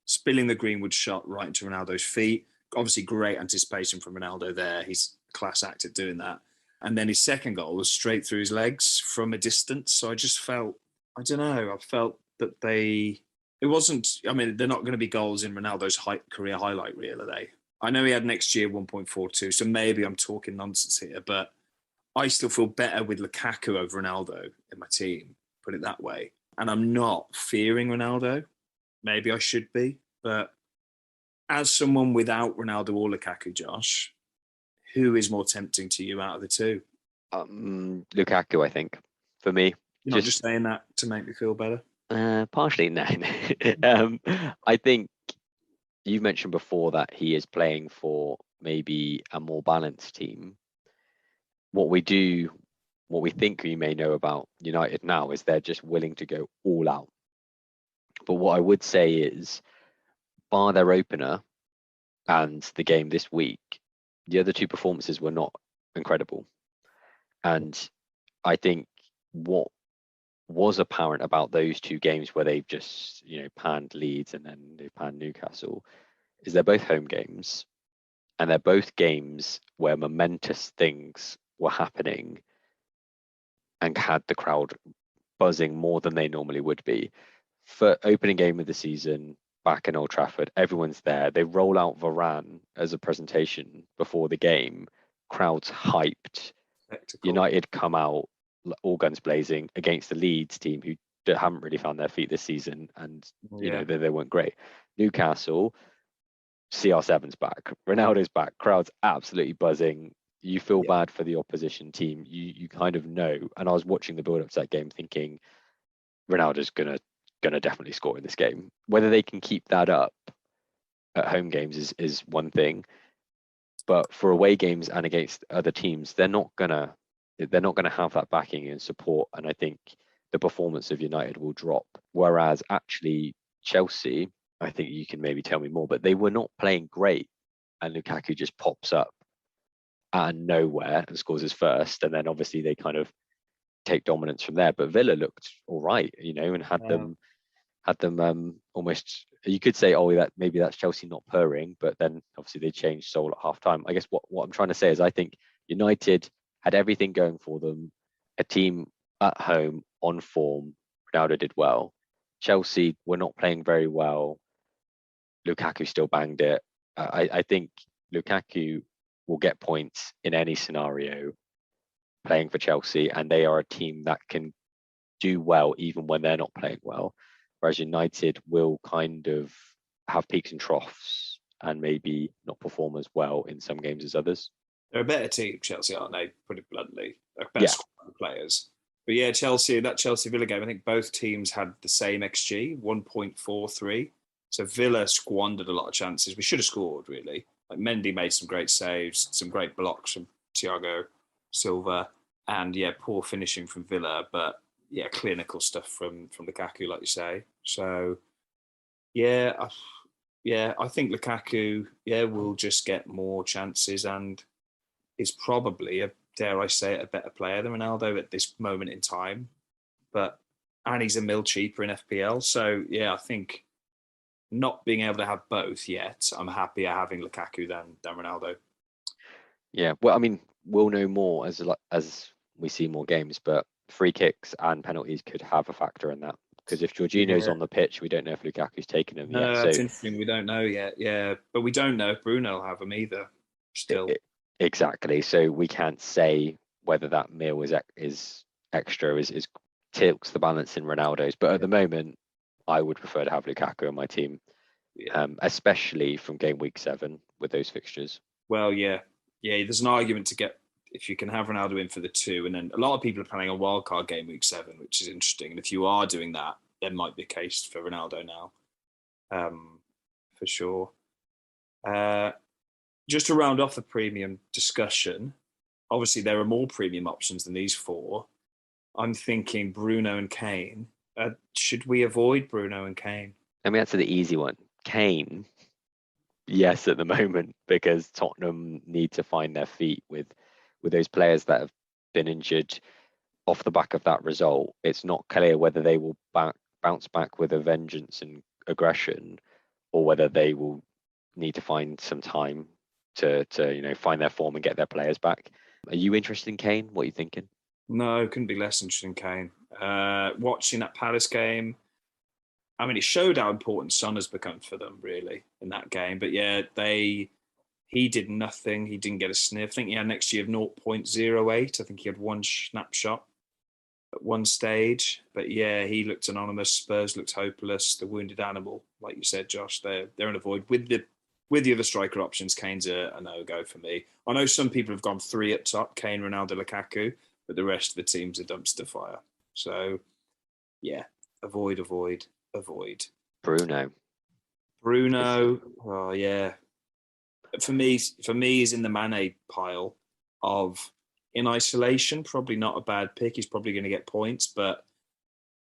spilling the Greenwood shot right into Ronaldo's feet. Obviously, great anticipation from Ronaldo there. He's a class act at doing that. And then his second goal was straight through his legs from a distance. So I just felt, I don't know, I felt that it wasn't, I mean, they're not going to be goals in Ronaldo's career highlight reel, are they? I know he had next year 1.42, so maybe I'm talking nonsense here, but I still feel better with Lukaku over Ronaldo in my team, put it that way. And I'm not fearing Ronaldo. Maybe I should be, but as someone without Ronaldo or Lukaku, Josh, who is more tempting to you out of the two? Lukaku, I think, for me. You're not just saying that to make me feel better. Partially, no. I think you mentioned before that he is playing for maybe a more balanced team. What we think we may know about United now is they're just willing to go all out. But what I would say is, bar their opener and the game this week, the other two performances were not incredible. And I think what was apparent about those two games where they've just, panned Leeds and then they panned Newcastle is they're both home games, and they're both games where momentous things were happening and had the crowd buzzing more than they normally would be. For opening game of the season back in Old Trafford, everyone's there. They roll out Varane as a presentation before the game. Crowds hyped. Spectacle. United come out all guns blazing against the Leeds team who haven't really found their feet this season, and they weren't great. Newcastle, CR7's back, Ronaldo's back, crowd's absolutely buzzing. You feel bad for the opposition team. You kind of know. And I was watching the build up to that game thinking Ronaldo's gonna definitely score in this game. Whether they can keep that up at home games is one thing, but for away games and against other teams, they're not gonna have that backing and support. And I think the performance of United will drop. Whereas actually Chelsea, I think you can maybe tell me more, but they were not playing great, and Lukaku just pops up out of nowhere and scores his first, and then obviously they kind of take dominance from there. But Villa looked all right, and had them almost. You could say, oh, that maybe that's Chelsea not purring, but then obviously they changed soul at half time. I guess what I'm trying to say is I think United had everything going for them. A team at home on form. Ronaldo did well. Chelsea were not playing very well. Lukaku still banged it. I think Lukaku will get points in any scenario playing for Chelsea, and they are a team that can do well even when they're not playing well. Whereas United will kind of have peaks and troughs and maybe not perform as well in some games as others. They're a better team, Chelsea, aren't they? Put it bluntly, they're better squad of players. But yeah, that Chelsea Villa game, I think both teams had the same XG, 1.43. So Villa squandered a lot of chances. We should have scored, really. Like Mendy made some great saves, some great blocks from Thiago Silva, and poor finishing from Villa, but clinical stuff from Lukaku, like you say. So I think Lukaku will just get more chances and is probably dare I say it, a better player than Ronaldo at this moment in time. And he's a mil cheaper in FPL. So I think not being able to have both yet, I'm happier having Lukaku than Ronaldo. Yeah, well, I mean, we'll know more as we see more games, but free kicks and penalties could have a factor in that. Because if Jorginho's on the pitch, we don't know if Lukaku's taken him yet. No, So that's interesting. We don't know yet. Yeah, but we don't know if Bruno will have them either. Still, exactly. So we can't say whether that meal is extra, is tilts the balance in Ronaldo's. But at the moment, I would prefer to have Lukaku on my team, especially from game week 7 with those fixtures. Well, yeah. There's an argument to get if you can have Ronaldo in for the 2, and then a lot of people are playing a wildcard game week 7, which is interesting. And if you are doing that, there might be a case for Ronaldo now, for sure. Just to round off the premium discussion, obviously there are more premium options than these 4. I'm thinking Bruno and Kane. Should we avoid Bruno and Kane? Let me answer the easy one. Kane, yes, at the moment, because Tottenham need to find their feet with those players that have been injured off the back of that result. It's not clear whether they will bounce back with a vengeance and aggression, or whether they will need to find some time to find their form and get their players back. Are you interested in Kane? What are you thinking? No, couldn't be less interested in Kane. Watching that Palace game, I mean, it showed how important Son has become for them, really, in that game. But yeah, he did nothing. He didn't get a sniff. I think he had next year of 0.08. I think he had one snapshot at one stage. But yeah, he looked anonymous. Spurs looked hopeless. The wounded animal, like you said, Josh, they're in a void. With the other striker options, Kane's a no-go for me. I know some people have gone 3 up top, Kane, Ronaldo, Lukaku, but the rest of the team's a dumpster fire. So, yeah, avoid. Bruno. Oh yeah. For me, he's in the Mane pile of, in isolation, probably not a bad pick. He's probably going to get points, but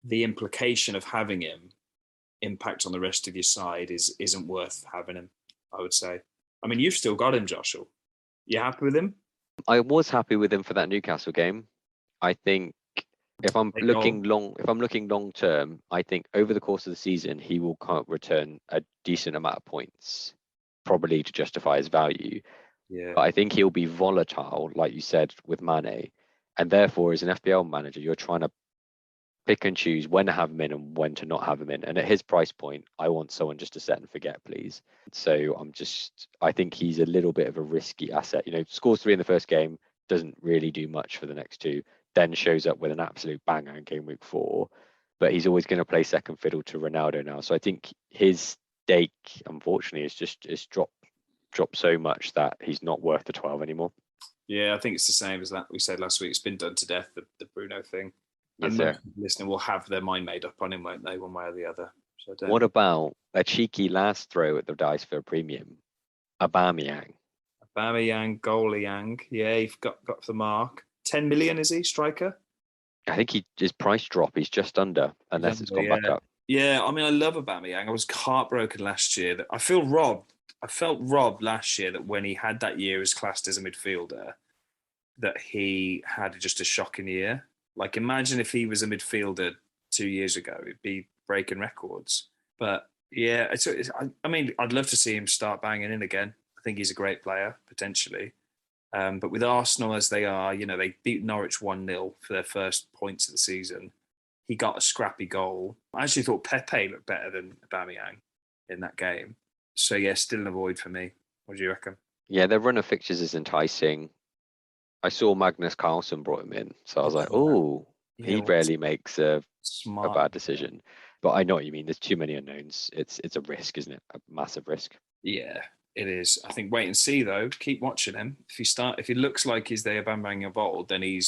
the implication of having him impact on the rest of your side isn't worth having him, I would say. I mean, you've still got him, Joshua. You happy with him? I was happy with him for that Newcastle game. I think if I'm looking long term, I think over the course of the season he will return a decent amount of points, probably to justify his value. Yeah. But I think he'll be volatile, like you said, with Mane, and therefore, as an FPL manager, you're trying to pick and choose when to have him in and when to not have him in. And at his price point, I want someone just to set and forget, please. So I think he's a little bit of a risky asset. Scores 3 in the first game, doesn't really do much for the next 2, then shows up with an absolute banger in game week 4. But he's always going to play second fiddle to Ronaldo now. So I think his stake, unfortunately, is dropped so much that he's not worth the 12 anymore. Yeah, I think it's the same as that we said last week. It's been done to death, the Bruno thing. Yes, and sir. Listening will have their mind made up on him, won't they, one way or the other? So what about a cheeky last throw at the dice for a premium? Aubameyang, goalie Yang. Yeah, he's got the mark. 10 million, is he, striker? I think his price drop, he's just under, unless it's gone back up. Yeah, I mean, I love Aubameyang. I was heartbroken last year. That I felt robbed last year that when he had that year as classed as a midfielder, that he had just a shocking year. Like, imagine if he was a midfielder 2 years ago, it'd be breaking records. But yeah, I mean, I'd love to see him start banging in again. I think he's a great player, potentially. But with Arsenal as they are, they beat Norwich 1-0 for their first points of the season. He got a scrappy goal. I actually thought Pepe looked better than Aubameyang in that game. So yeah, still an avoid for me. What do you reckon? Yeah, their run of fixtures is enticing. I saw Magnus Carlsen brought him in, so I was like, he rarely makes a bad decision. But I know what you mean. There's too many unknowns. It's a risk, isn't it? A massive risk. Yeah, it is. I think wait and see though. Keep watching him. If he looks like he's the Aubameyang of old, then he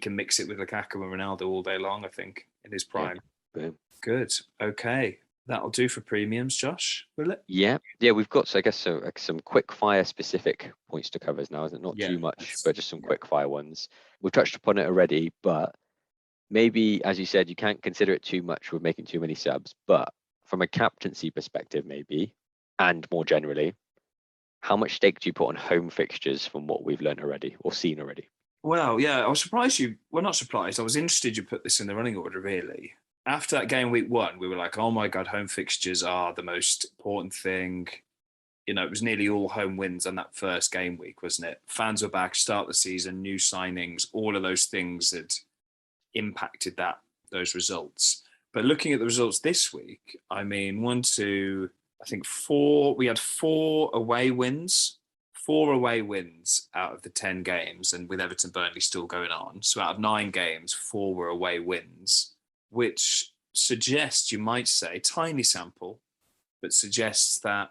can mix it with Lukaku and Ronaldo all day long, I think, in his prime. Yeah. Boom. Good. Okay. That'll do for premiums, Josh, will it? Yeah. We've got, so I guess, some quick fire specific points to cover now, isn't it? Not too much, but just some quick fire ones. We've touched upon it already, but maybe, as you said, you can't consider it too much with making too many subs. But from a captaincy perspective, maybe, and more generally, how much stake do you put on home fixtures from what we've learned already or seen already? Well, yeah, I was surprised not surprised. I was interested you put this in the running order, really. After that game week 1, we were like, oh my God, home fixtures are the most important thing. It was nearly all home wins on that first game week, wasn't it? Fans were back, start the season, new signings, all of those things had impacted those results. But looking at the results this week, I mean, 1, 2, I think 4. We had 4 away wins. 4 away wins out of the 10 games, and with Everton Burnley still going on. So out of 9 games, 4 were away wins, which suggests, you might say, tiny sample, but suggests that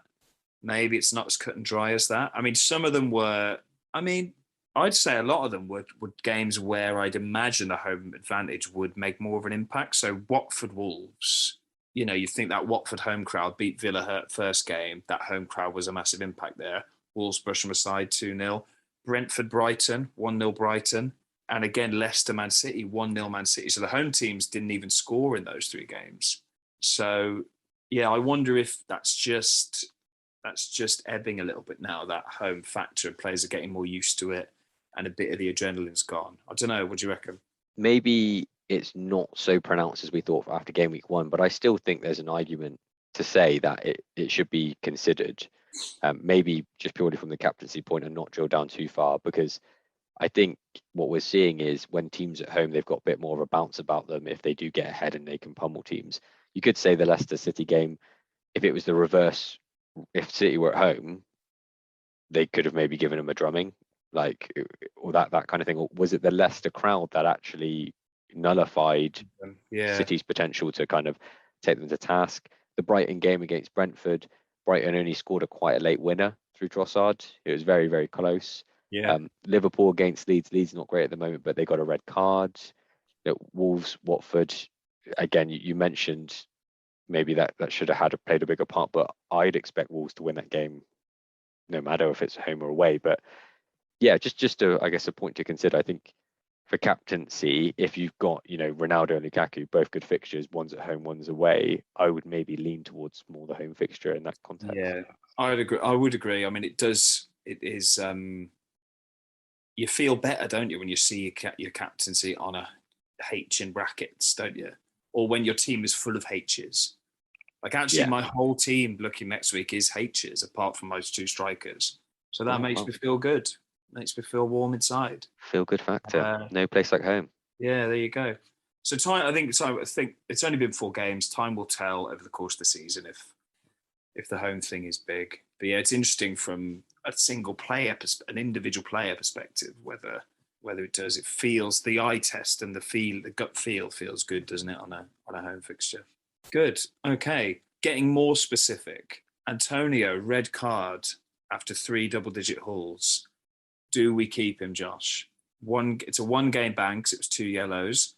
maybe it's not as cut and dry as that. I mean, some of them were, I mean, I'd say a lot of them were games where I'd imagine the home advantage would make more of an impact. So Watford Wolves, you think that Watford home crowd beat Villa first game. That home crowd was a massive impact there. Wolves brush them aside 2-0. Brentford Brighton, 1-0 Brighton. And again, Leicester Man City, 1-0 Man City. So the home teams didn't even score in those 3 games. So yeah, I wonder if that's just ebbing a little bit now, that home factor, and players are getting more used to it and a bit of the adrenaline's gone. I don't know. What do you reckon? Maybe it's not so pronounced as we thought after game week 1, but I still think there's an argument to say that it should be considered, maybe just purely from the captaincy point and not drill down too far, because I think what we're seeing is when teams at home, they've got a bit more of a bounce about them if they do get ahead and they can pummel teams. You could say the Leicester City game, if it was the reverse, if City were at home, they could have maybe given them a drumming, like, or that kind of thing. Or was it the Leicester crowd that actually nullified Yeah. City's potential to kind of take them to task? The Brighton game against Brentford, Brighton only scored quite a late winner through Trossard. It was very, very close. Yeah. Liverpool against Leeds. Leeds not great at the moment, but they got a red card. Wolves, Watford. Again, you mentioned maybe that should have played a bigger part, but I'd expect Wolves to win that game, no matter if it's home or away. But yeah, just I guess a point to consider. I think for captaincy, if you've got Ronaldo and Lukaku, both good fixtures, one's at home, one's away, I would maybe lean towards more the home fixture in that context. Yeah, I'd agree. I would agree. I mean, it does. It is. You feel better, don't you, when you see your captaincy on a H in brackets, don't you? Or when your team is full of H's. Like, actually, Yeah. my whole team looking next week is H's, apart from those 2 strikers. So that makes Well, me feel good. Makes me feel warm inside. feel good factor. No place like home. Yeah, there you go. So time, I think it's only been 4 games. Time will tell over the course of the season if the home thing is big. But yeah, it's interesting from a single player, an individual player perspective, whether it does. It feels, the eye test and the gut feel feels good, doesn't it, on a home fixture? Good. Okay. Getting more specific. Antonio, red card after 3 double-digit hauls. Do we keep him, Josh? It's a 1-game ban because it was 2 yellows.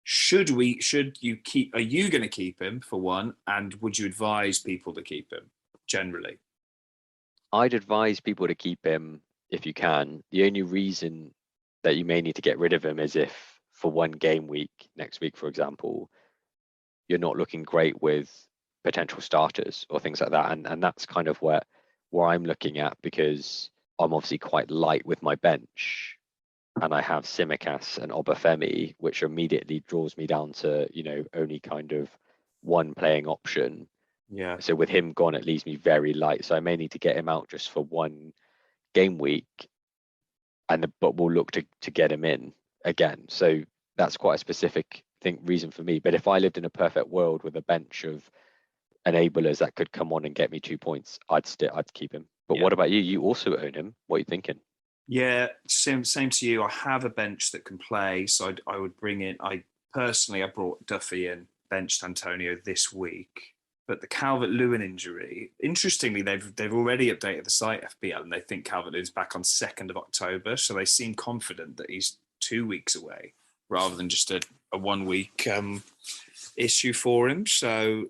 Should you keep? Are you going to keep him, for one? And would you advise people to keep him generally? I'd advise people to keep him if you can. The only reason that you may need to get rid of him is if for 1 game week, next week, for example, you're not looking great with potential starters or things like that. And that's kind of where I'm looking at, because I'm obviously quite light with my bench. And I have Simicas and Obafemi, which immediately draws me down to, only kind of 1 playing option. Yeah. So with him gone, it leaves me very light. So I may need to get him out just for 1 game week, but we'll look to get him in again. So that's quite a specific reason for me. But if I lived in a perfect world with a bench of enablers that could come on and get me 2 points, I'd keep him. But what about you? You also own him. What are you thinking? Yeah, same to you. I have a bench that can play, so I would bring in. I brought Duffy in, benched Antonio this week, but the Calvert-Lewin injury. Interestingly, they've already updated the site FPL, and they think Calvert-Lewin's back on 2nd of October, so they seem confident that he's 2 weeks away rather than just a 1 week issue for him. So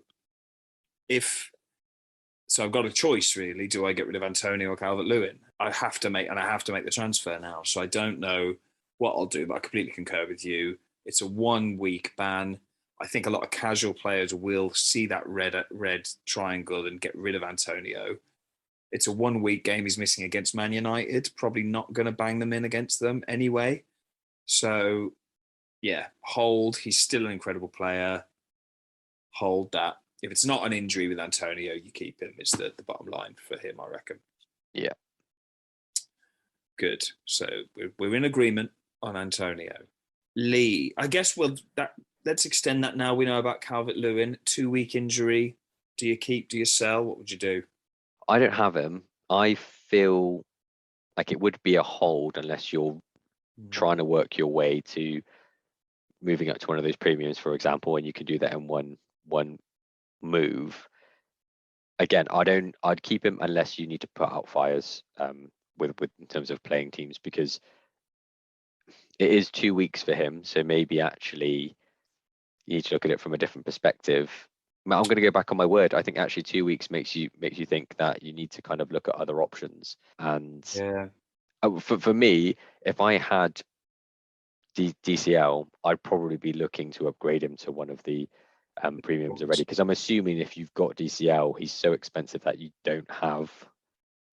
I've got a choice, really. Do I get rid of Antonio or Calvert-Lewin? I have to make the transfer now. So I don't know what I'll do, but I completely concur with you. It's a 1 week ban. I think a lot of casual players will see that red triangle and get rid of Antonio. It's a 1 week game he's missing against Man United. Probably not going to bang them in against them anyway. So yeah, hold. He's still an incredible player. Hold that. If it's not an injury with Antonio, you keep him. It's the bottom line for him, I reckon. Yeah. Good. So we're in agreement on Antonio. Lee, I guess the let's extend that now. We know about Calvert-Lewin, 2-week injury. Do you keep? Do you sell? What would you do? I don't have him. I feel like it would be a hold unless you're trying to work your way to moving up to one of those premiums, for example, and you can do that in one move. Again, I'd keep him unless you need to put out fires with in terms of playing teams, because it is 2 weeks for him. So maybe actually you need to look at it from a different perspective. I'm going to go back on my word. I think actually 2 weeks makes you think that you need to kind of look at other options. And Yeah, for me, if I had DCL, I'd probably be looking to upgrade him to one of the premiums already, because I'm assuming if you've got DCL, he's so expensive that you don't have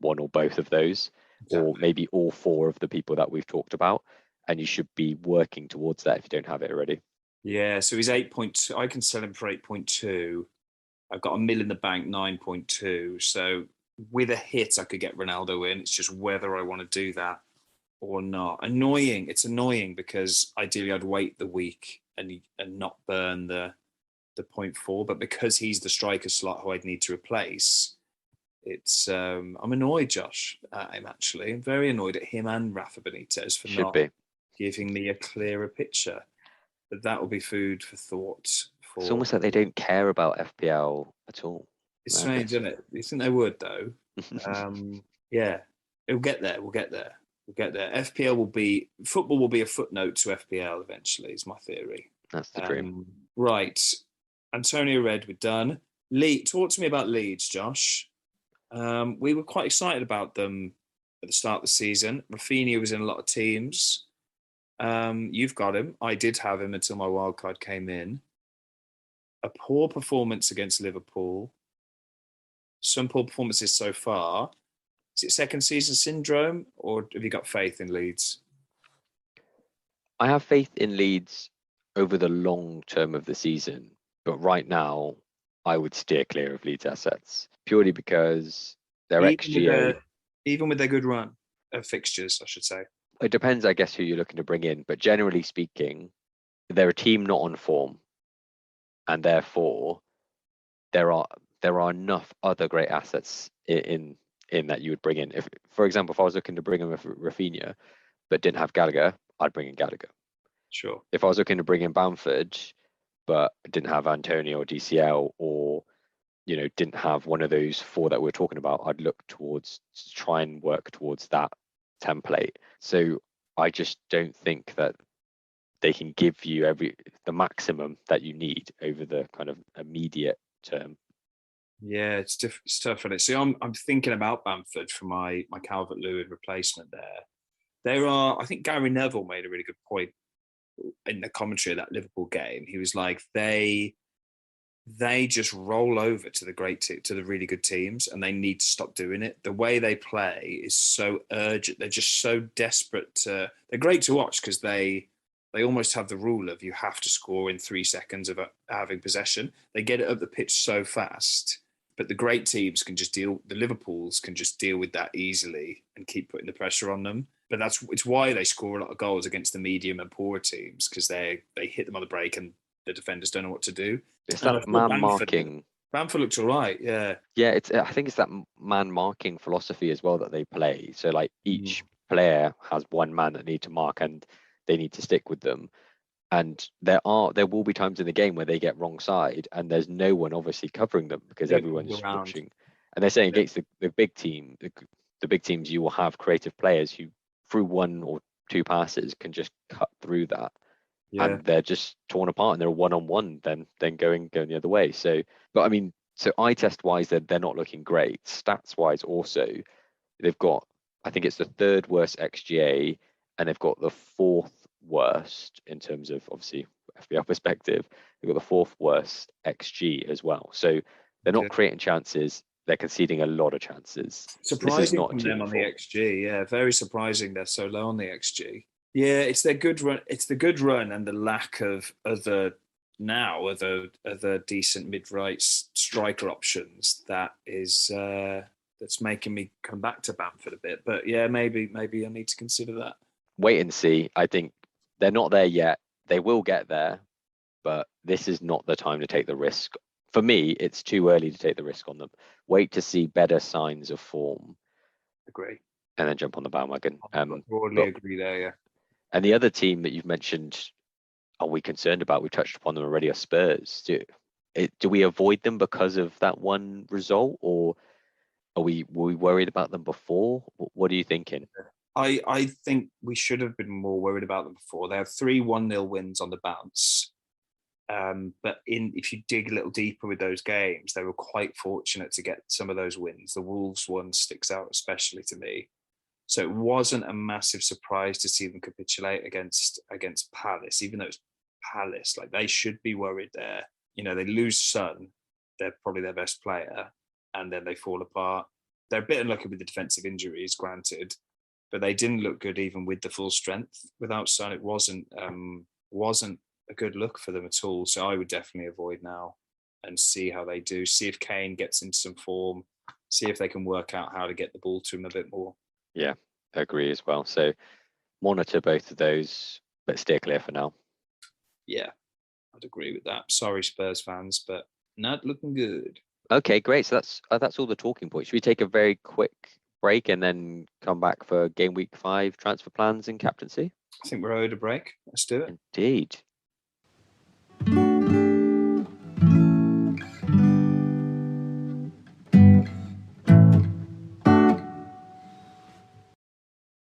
one or both of those, or exactly. maybe all four of the people that we've talked about, and you should be working towards that if you don't have it already. Yeah, so he's 8.2. I can sell him for 8.2. I've got a mil in the bank, 9.2. So with a hit, I could get Ronaldo in. It's just whether I want to do that or not. Annoying. It's annoying because ideally I'd wait the week and not burn the 0.4. But because he's the striker slot who I'd need to replace, it's I'm annoyed, Josh. I'm very annoyed at him and Rafa Benitez for Should not be. giving me a clearer picture. But that will be food for thought It's for. almost like they don't care about FPL at all. It's I strange, guess. isn't it? You think they would, though? Yeah, it'll get there. We'll get there. We'll get there. FPL will be football will be a footnote to FPL eventually. Is my theory. That's the dream. Right, Antonio Red, we're done. Talk to me about Leeds, Josh. We were quite excited about them at the start of the season. Rafinha was in a lot of teams. You've got him. I did have him until my wild card came in. A poor performance against Liverpool. Some poor performances so far. Is it second season syndrome, or have you got faith in Leeds? I have faith in Leeds over the long term of the season, but right now I would steer clear of Leeds assets purely because their Even with XGA. their good run of fixtures, I should say. It depends, I guess, who you're looking to bring in, but generally speaking, they're a team not on form, and therefore there are enough other great assets in that you would bring in. If, for example, if I was looking to bring in Rafinha but didn't have Gallagher, I'd bring in Gallagher. Sure. If I was looking to bring in Bamford but didn't have Antonio or DCL, or didn't have one of those four that we're talking about, I'd look towards to try and work towards that template. So I just don't think that they can give you the maximum that you need over the kind of immediate term. Yeah, it's tough, and see, I'm thinking about Bamford for my Calvert-Lewin replacement there. There are, I think Gary Neville made a really good point in the commentary of that Liverpool game. He was like, they just roll over to to the really good teams, and they need to stop doing it. The way they play is so urgent. They're just so desperate to. They're great to watch because they almost have the rule of you have to score in 3 seconds of having possession. They get it up the pitch so fast. But the great teams can just deal. The Liverpools can just deal with that easily and keep putting the pressure on them. But it's why they score a lot of goals against the medium and poorer teams, because they hit them on the break and the defenders don't know what to do. It's And I that thought man marking. Bamford looks all right. Yeah. Yeah, I think it's that man marking philosophy as well that they play. So like Mm. each player has one man that need to mark, and they need to stick with them. And there will be times in the game where they get wrong side and there's no one obviously covering them because Get it pulled everyone's around. watching. And they're saying Yeah. against the big team, the big teams, you will have creative players who through one or two passes can just cut through that, Yeah. and they're just torn apart and they're one-on-one then going the other way. So, but I mean, so eye test wise, they're not looking great. Stats wise also, they've got, I think it's the third worst XGA, and they've got the fourth worst in terms of obviously FPL perspective. They've got the fourth worst XG as well. So they're not Okay. creating chances. They're conceding a lot of chances. This is Surprising not a from team them in on the form. XG. Yeah, very surprising they're so low on the XG. Yeah, it's their good run. It's the good run and the lack of other decent mid-right striker options that's making me come back to Bamford a bit. But yeah, maybe I need to consider that. Wait and see. I think they're not there yet. They will get there, but this is not the time to take the risk. For me, it's too early to take the risk on them. Wait to see better signs of form Agree. and then jump on the bandwagon. Broadly agree there, yeah. And the other team that you've mentioned, are we concerned about? We touched upon them already, are Spurs. Do we avoid them because of that one result, or were we worried about them before? What are you thinking? I think we should have been more worried about them before. They have 3 1-0 wins on the bounce. But if you dig a little deeper with those games, they were quite fortunate to get some of those wins. The Wolves one sticks out especially to me. So it wasn't a massive surprise to see them capitulate against Palace, even though it's Palace. Like, they should be worried there. They lose Son, they're probably their best player, and then they fall apart. They're a bit unlucky with the defensive injuries, granted, but they didn't look good even with the full strength. Without Son, it wasn't a good look for them at all. So I would definitely avoid now and see how they do. See if Kane gets into some form. See if they can work out how to get the ball to him a bit more. Yeah, I agree as well. So monitor both of those, but steer clear for now. Yeah, I'd agree with that. Sorry, Spurs fans, but not looking good. Okay, great. So that's all the talking points. Should we take a very quick break and then come back for game week 5 transfer plans and captaincy? I think we're owed a break. Let's do it. Indeed.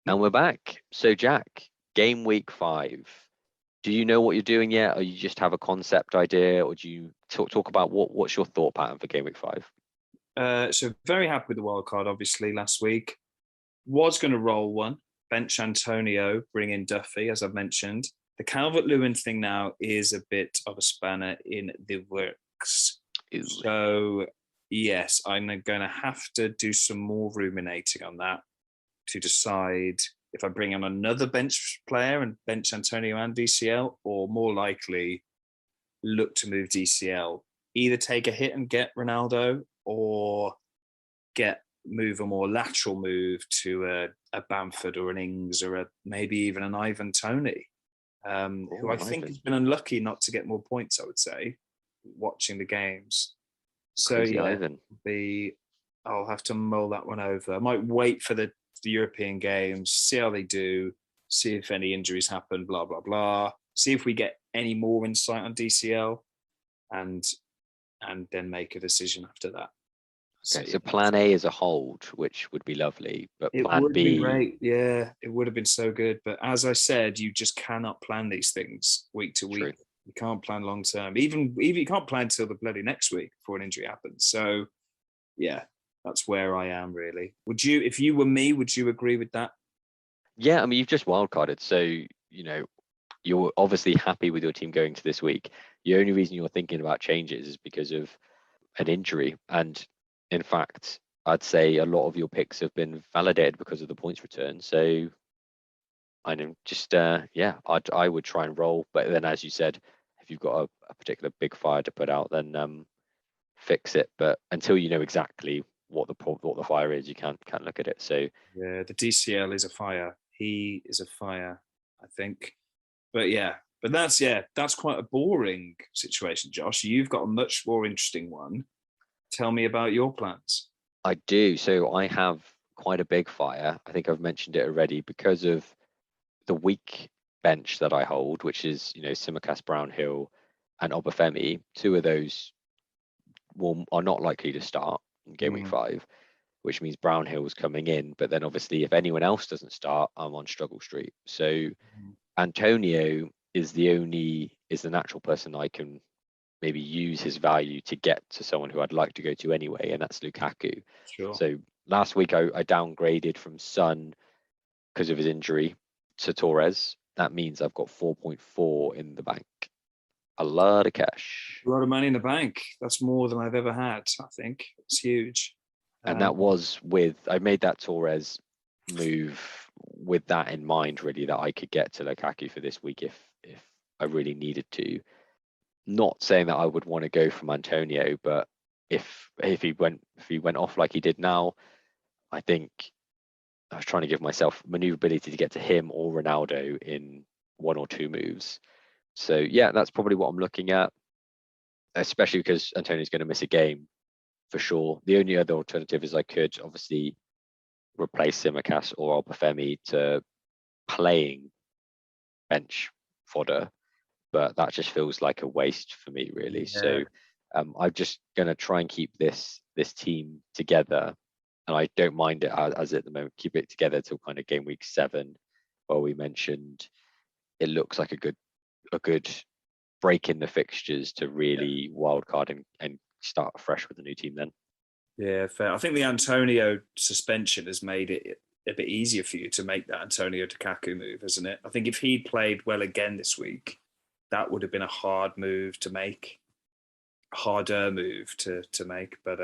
And we're back. So Jack, game week 5. Do you know what you're doing yet, or you just have a concept idea, or do you talk about what's your thought pattern for game week 5? So very happy with the wild card, obviously, last week. Was going to roll one, bench Antonio, bring in Duffy, as I've mentioned. The Calvert-Lewin thing now is a bit of a spanner in the works. Ooh. So, yes, I'm going to have to do some more ruminating on that to decide if I bring in another bench player and bench Antonio and DCL, or more likely look to move DCL. Either take a hit and get Ronaldo, or move a more lateral move to a Bamford or an Ings, or maybe even an Ivan Toney, who I think has been unlucky not to get more points, I would say, watching the games. So Crazy Ivan. I'll have to mull that one over. I might wait for the European games, see how they do, see if any injuries happen, blah, blah, blah. See if we get any more insight on DCL, and then make a decision after that. Okay, so plan A is a hold, which would be lovely, but it plan would B... be great. Yeah, it would have been so good. But as I said, you just cannot plan these things week to week. True. You can't plan long term. Even you can't plan till the bloody next week before an injury happens. So, yeah, that's where I am really. Would you, if you were me, would you agree with that? Yeah, I mean, you've just wildcarded, so you're obviously happy with your team going to this week. The only reason you're thinking about changes is because of an injury, and in fact, I'd say a lot of your picks have been validated because of the points return. So I'm just I would try and roll, but then as you said, if you've got a particular big fire to put out, then fix it. But until you know exactly what the fire is, you can't look at it. So yeah, the DCL is a fire. He is a fire, I think. But that's quite a boring situation, Josh. You've got a much more interesting one. Tell me about your plans. I do. So I have quite a big fire. I think I've mentioned it already because of the weak bench that I hold, which is Tsimikas, Brownhill, and Obafemi. 2 of those are not likely to start in game week 5, which means Brownhill's coming in. But then obviously, if anyone else doesn't start, I'm on struggle street. So Antonio is the natural person I can maybe use his value to get to someone who I'd like to go to anyway, and that's Lukaku. Sure. So last week I downgraded from Son because of his injury to Torres. That means I've got 4.4 in the bank. A lot of cash. A lot of money in the bank. That's more than I've ever had, I think. It's huge. And that was I made that Torres move with that in mind, really, that I could get to Lukaku for this week if I really needed to. Not saying that I would want to go from Antonio, but if he went off like he did now, I think I was trying to give myself maneuverability to get to him or Ronaldo in 1 or 2 moves. So yeah, that's probably what I'm looking at, especially because Antonio's going to miss a game for sure. The only other alternative is I could obviously replace Simicast or Obafemi to playing bench fodder, but that just feels like a waste for me, really. Yeah. So I'm just going to try and keep this team together, and I don't mind it as at the moment. Keep it together till kind of game week 7, where we mentioned it looks like a good break in the fixtures to really wildcard and start fresh with a new team then. Yeah, fair. I think the Antonio suspension has made it a bit easier for you to make that Antonio Lukaku move, hasn't it? I think if he'd played well again this week, that would have been a hard move to make, harder move to make. But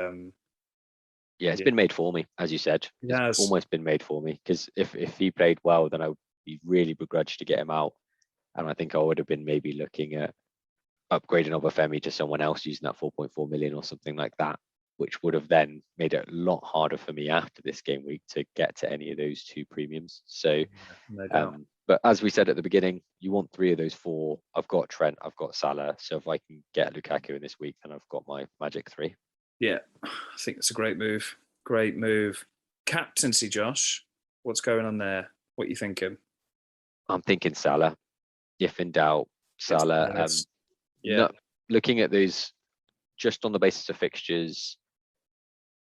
Yeah, it's been made for me, as you said. It's yes, almost been made for me because if he played well, then I would be really begrudged to get him out, and I think I would have been maybe looking at upgrading Obafemi to someone else using that 4.4 million or something like that, which would have then made it a lot harder for me after this game week to get to any of those 2 premiums. So, no doubt. but as we said at the beginning, you want 3 of those 4. I've got Trent, I've got Salah. So if I can get Lukaku in this week, then I've got my magic 3. Yeah, I think it's a great move. Great move. Captaincy, Josh. What's going on there? What are you thinking? I'm thinking Salah. If in doubt, Against Salah. Palace. Yeah. Not looking at those just on the basis of fixtures,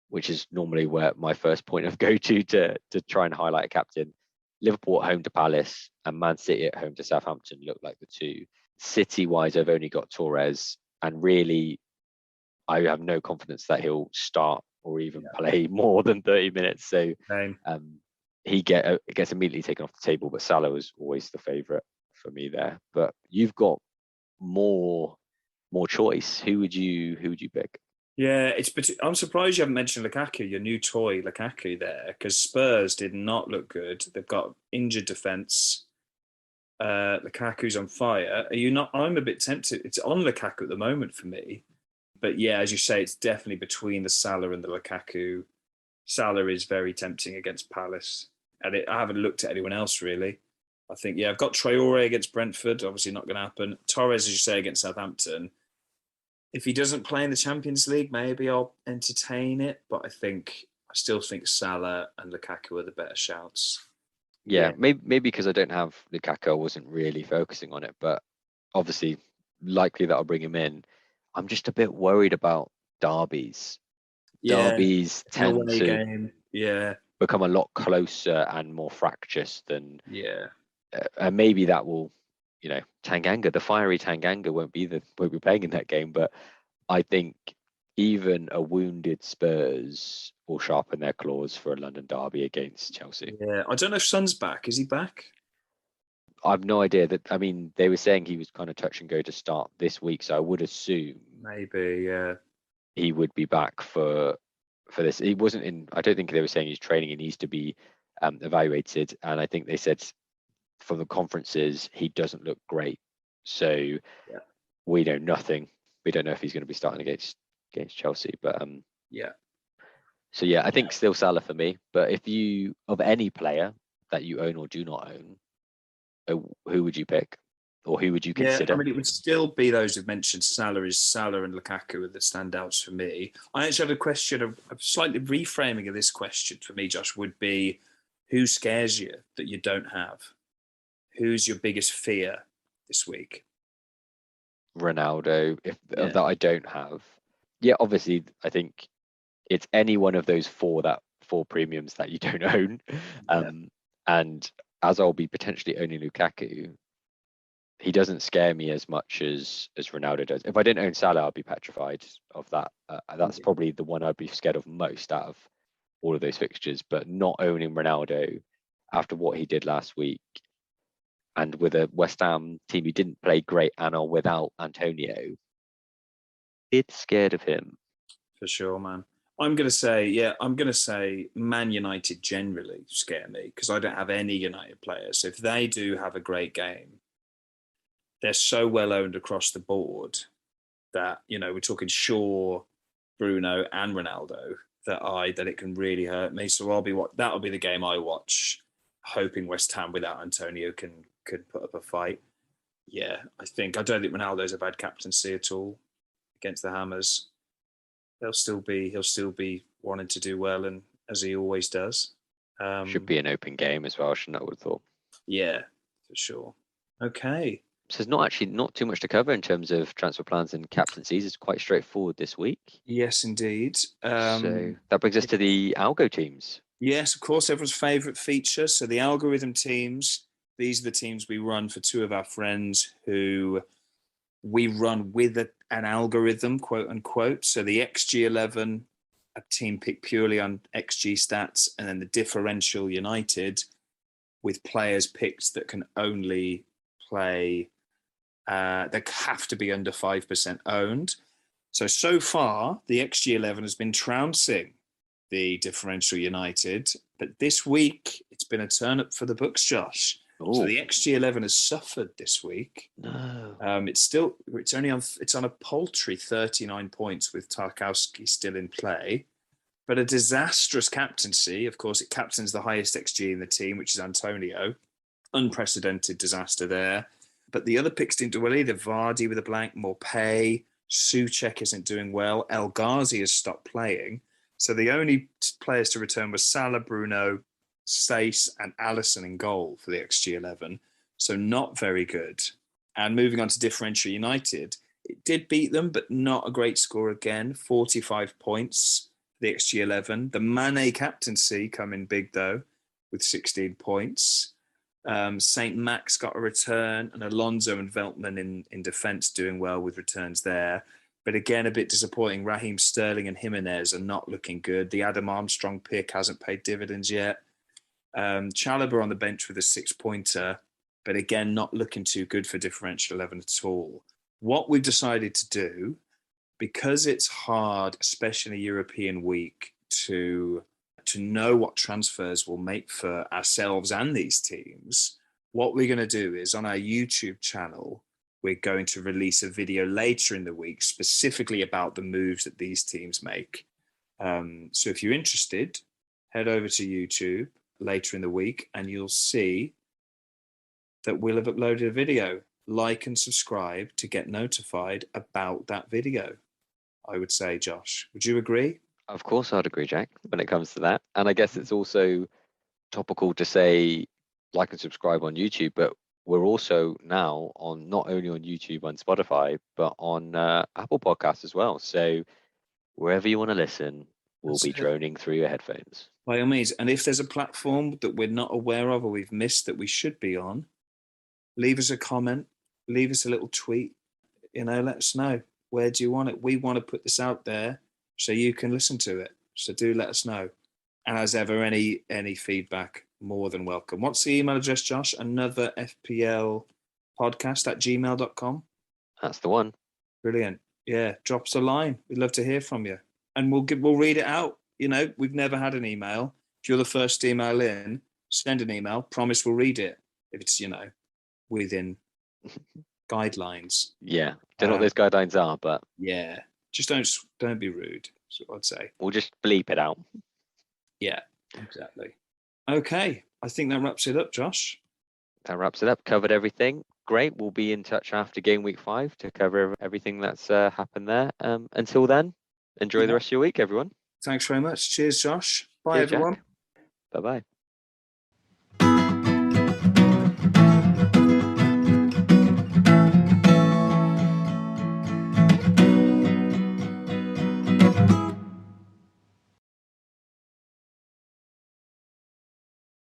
which is normally where my first point of go to try and highlight a captain. Liverpool at home to Palace and Man City at home to Southampton look like the 2. City-wise, I've only got Torres, and really, I have no confidence that he'll start or even play more than 30 minutes. So he gets immediately taken off the table, but Salah was always the favourite for me there. But you've got more choice. Who would you pick? Yeah, I'm surprised you haven't mentioned Lukaku, your new toy Lukaku there, because Spurs did not look good. They've got injured defence. Lukaku's on fire. Are you not? I'm a bit tempted. It's on Lukaku at the moment for me. But yeah, as you say, it's definitely between the Salah and the Lukaku. Salah is very tempting against Palace. And I haven't looked at anyone else really. I think, yeah, I've got Traore against Brentford. Obviously not going to happen. Torres, as you say, against Southampton. If he doesn't play in the Champions League, maybe I'll entertain it. But I still think Salah and Lukaku are the better shouts. Yeah, maybe because I don't have Lukaku, I wasn't really focusing on it. But obviously, likely that I'll bring him in. I'm just a bit worried about derbies. Yeah, Derbies tend to game. Yeah, become a lot closer and more fractious than. Yeah. And maybe that will, Tanganga, the fiery Tanganga won't be playing in that game. But I think even a wounded Spurs will sharpen their claws for a London derby against Chelsea. Yeah, I don't know if Son's back. Is he back? I've no idea. That I mean, they were saying he was kind of touch and go to start this week, so I would assume Maybe, yeah. he would be back for this. He wasn't in. I don't think they were saying he's training. He needs to be evaluated, and I think they said from the conferences he doesn't look great. So we know nothing. We don't know if he's going to be starting against Chelsea, but yeah. So yeah, I think still Salah for me. But if you of any player that you own or do not own, who would you pick, or who would you consider? Yeah, I mean, it would still be those who've mentioned Salah and Lukaku are the standouts for me. I actually had a question of slightly reframing of this question for me, Josh, would be who scares you that you don't have? Who's your biggest fear this week? Ronaldo, that I don't have. Yeah, obviously, I think it's any one of those four premiums that you don't own. And as I'll be potentially owning Lukaku, he doesn't scare me as much as Ronaldo does. If I didn't own Salah, I'd be petrified of that. That's probably the one I'd be scared of most out of all of those fixtures. But not owning Ronaldo after what he did last week, and with a West Ham team who didn't play great and are without Antonio, it's scared of him. For sure, man. I'm going to say Man United generally scare me because I don't have any United players. So if they do have a great game, they're so well owned across the board that, we're talking Shaw, Bruno and Ronaldo that it can really hurt me. So that'll be the game I watch, hoping West Ham without Antonio can put up a fight. Yeah, I don't think Ronaldo's a bad captaincy at all against the Hammers. He'll still be wanting to do well, and as he always does. Should be an open game as well, shouldn't I would have thought. Yeah, for sure. Okay. So there's not too much to cover in terms of transfer plans and captaincies. It's quite straightforward this week. Yes, indeed. So that brings us to the algo teams. Yes, of course, everyone's favourite feature. So the algorithm teams, these are the teams we run for two of our friends who we run with an algorithm, quote unquote. So the XG11, a team picked purely on XG stats, and then the Differential United with players picked that can only play, that have to be under 5% owned. So far, the XG11 has been trouncing the Differential United, but this week it's been a turn up for the books, Josh. Ooh. So the XG11 has suffered this week. No. It's on a paltry 39 points with Tarkowski still in play, but a disastrous captaincy. Of course, it captains the highest XG in the team, which is Antonio. Unprecedented disaster there. But the other picks didn't do well either. Vardy with a blank, Morpay, Souček isn't doing well. El Ghazi has stopped playing. So the only players to return were Salah, Bruno, Stace, and Alisson in goal for the XG11. So not very good. And moving on to Differential United, it did beat them, but not a great score again. 45 points for the XG11. The Mane captaincy come in big, though, with 16 points. St. Max got a return, and Alonso and Veltman in defence doing well with returns there. But again, a bit disappointing. Raheem Sterling and Jimenez are not looking good. The Adam Armstrong pick hasn't paid dividends yet. Chalobah on the bench with a 6-pointer, but again, not looking too good for Differential 11 at all. What we've decided to do, because it's hard, especially in a European week, to know what transfers we'll make for ourselves and these teams, what we're going to do is on our YouTube channel, we're going to release a video later in the week specifically about the moves that these teams make. So if you're interested, head over to YouTube later in the week and you'll see that we'll have uploaded a video. Like and subscribe to get notified about that video, I would say, Josh. Would you agree? Of course, I'd agree, Jack, when it comes to that. And I guess it's also topical to say like and subscribe on YouTube, but we're also now on not only on YouTube and Spotify, but on Apple Podcasts as well. So wherever you want to listen, we'll be droning through your headphones. By all means. And if there's a platform that we're not aware of or we've missed that we should be on, leave us a comment, leave us a little tweet, let us know. Where do you want it? We want to put this out there so you can listen to it. So do let us know. And as ever, any feedback, more than welcome. What's the email address, Josh? Another FPL podcast at gmail.com. That's the one. Brilliant. Yeah, drop us a line. We'd love to hear from you. And we'll read it out. We've never had an email. If you're the first email in, send an email. Promise we'll read it. If it's, within guidelines. Yeah. Don't know what those guidelines are, but yeah. Just don't be rude. That's what I'd say. We'll just bleep it out. Yeah, exactly. Okay. I think that wraps it up, Josh. That wraps it up. Covered everything. Great. We'll be in touch after game week 5 to cover everything that's happened there. Until then, enjoy the rest of your week, everyone. Thanks very much. Cheers, Josh. Bye, everyone. Bye-bye.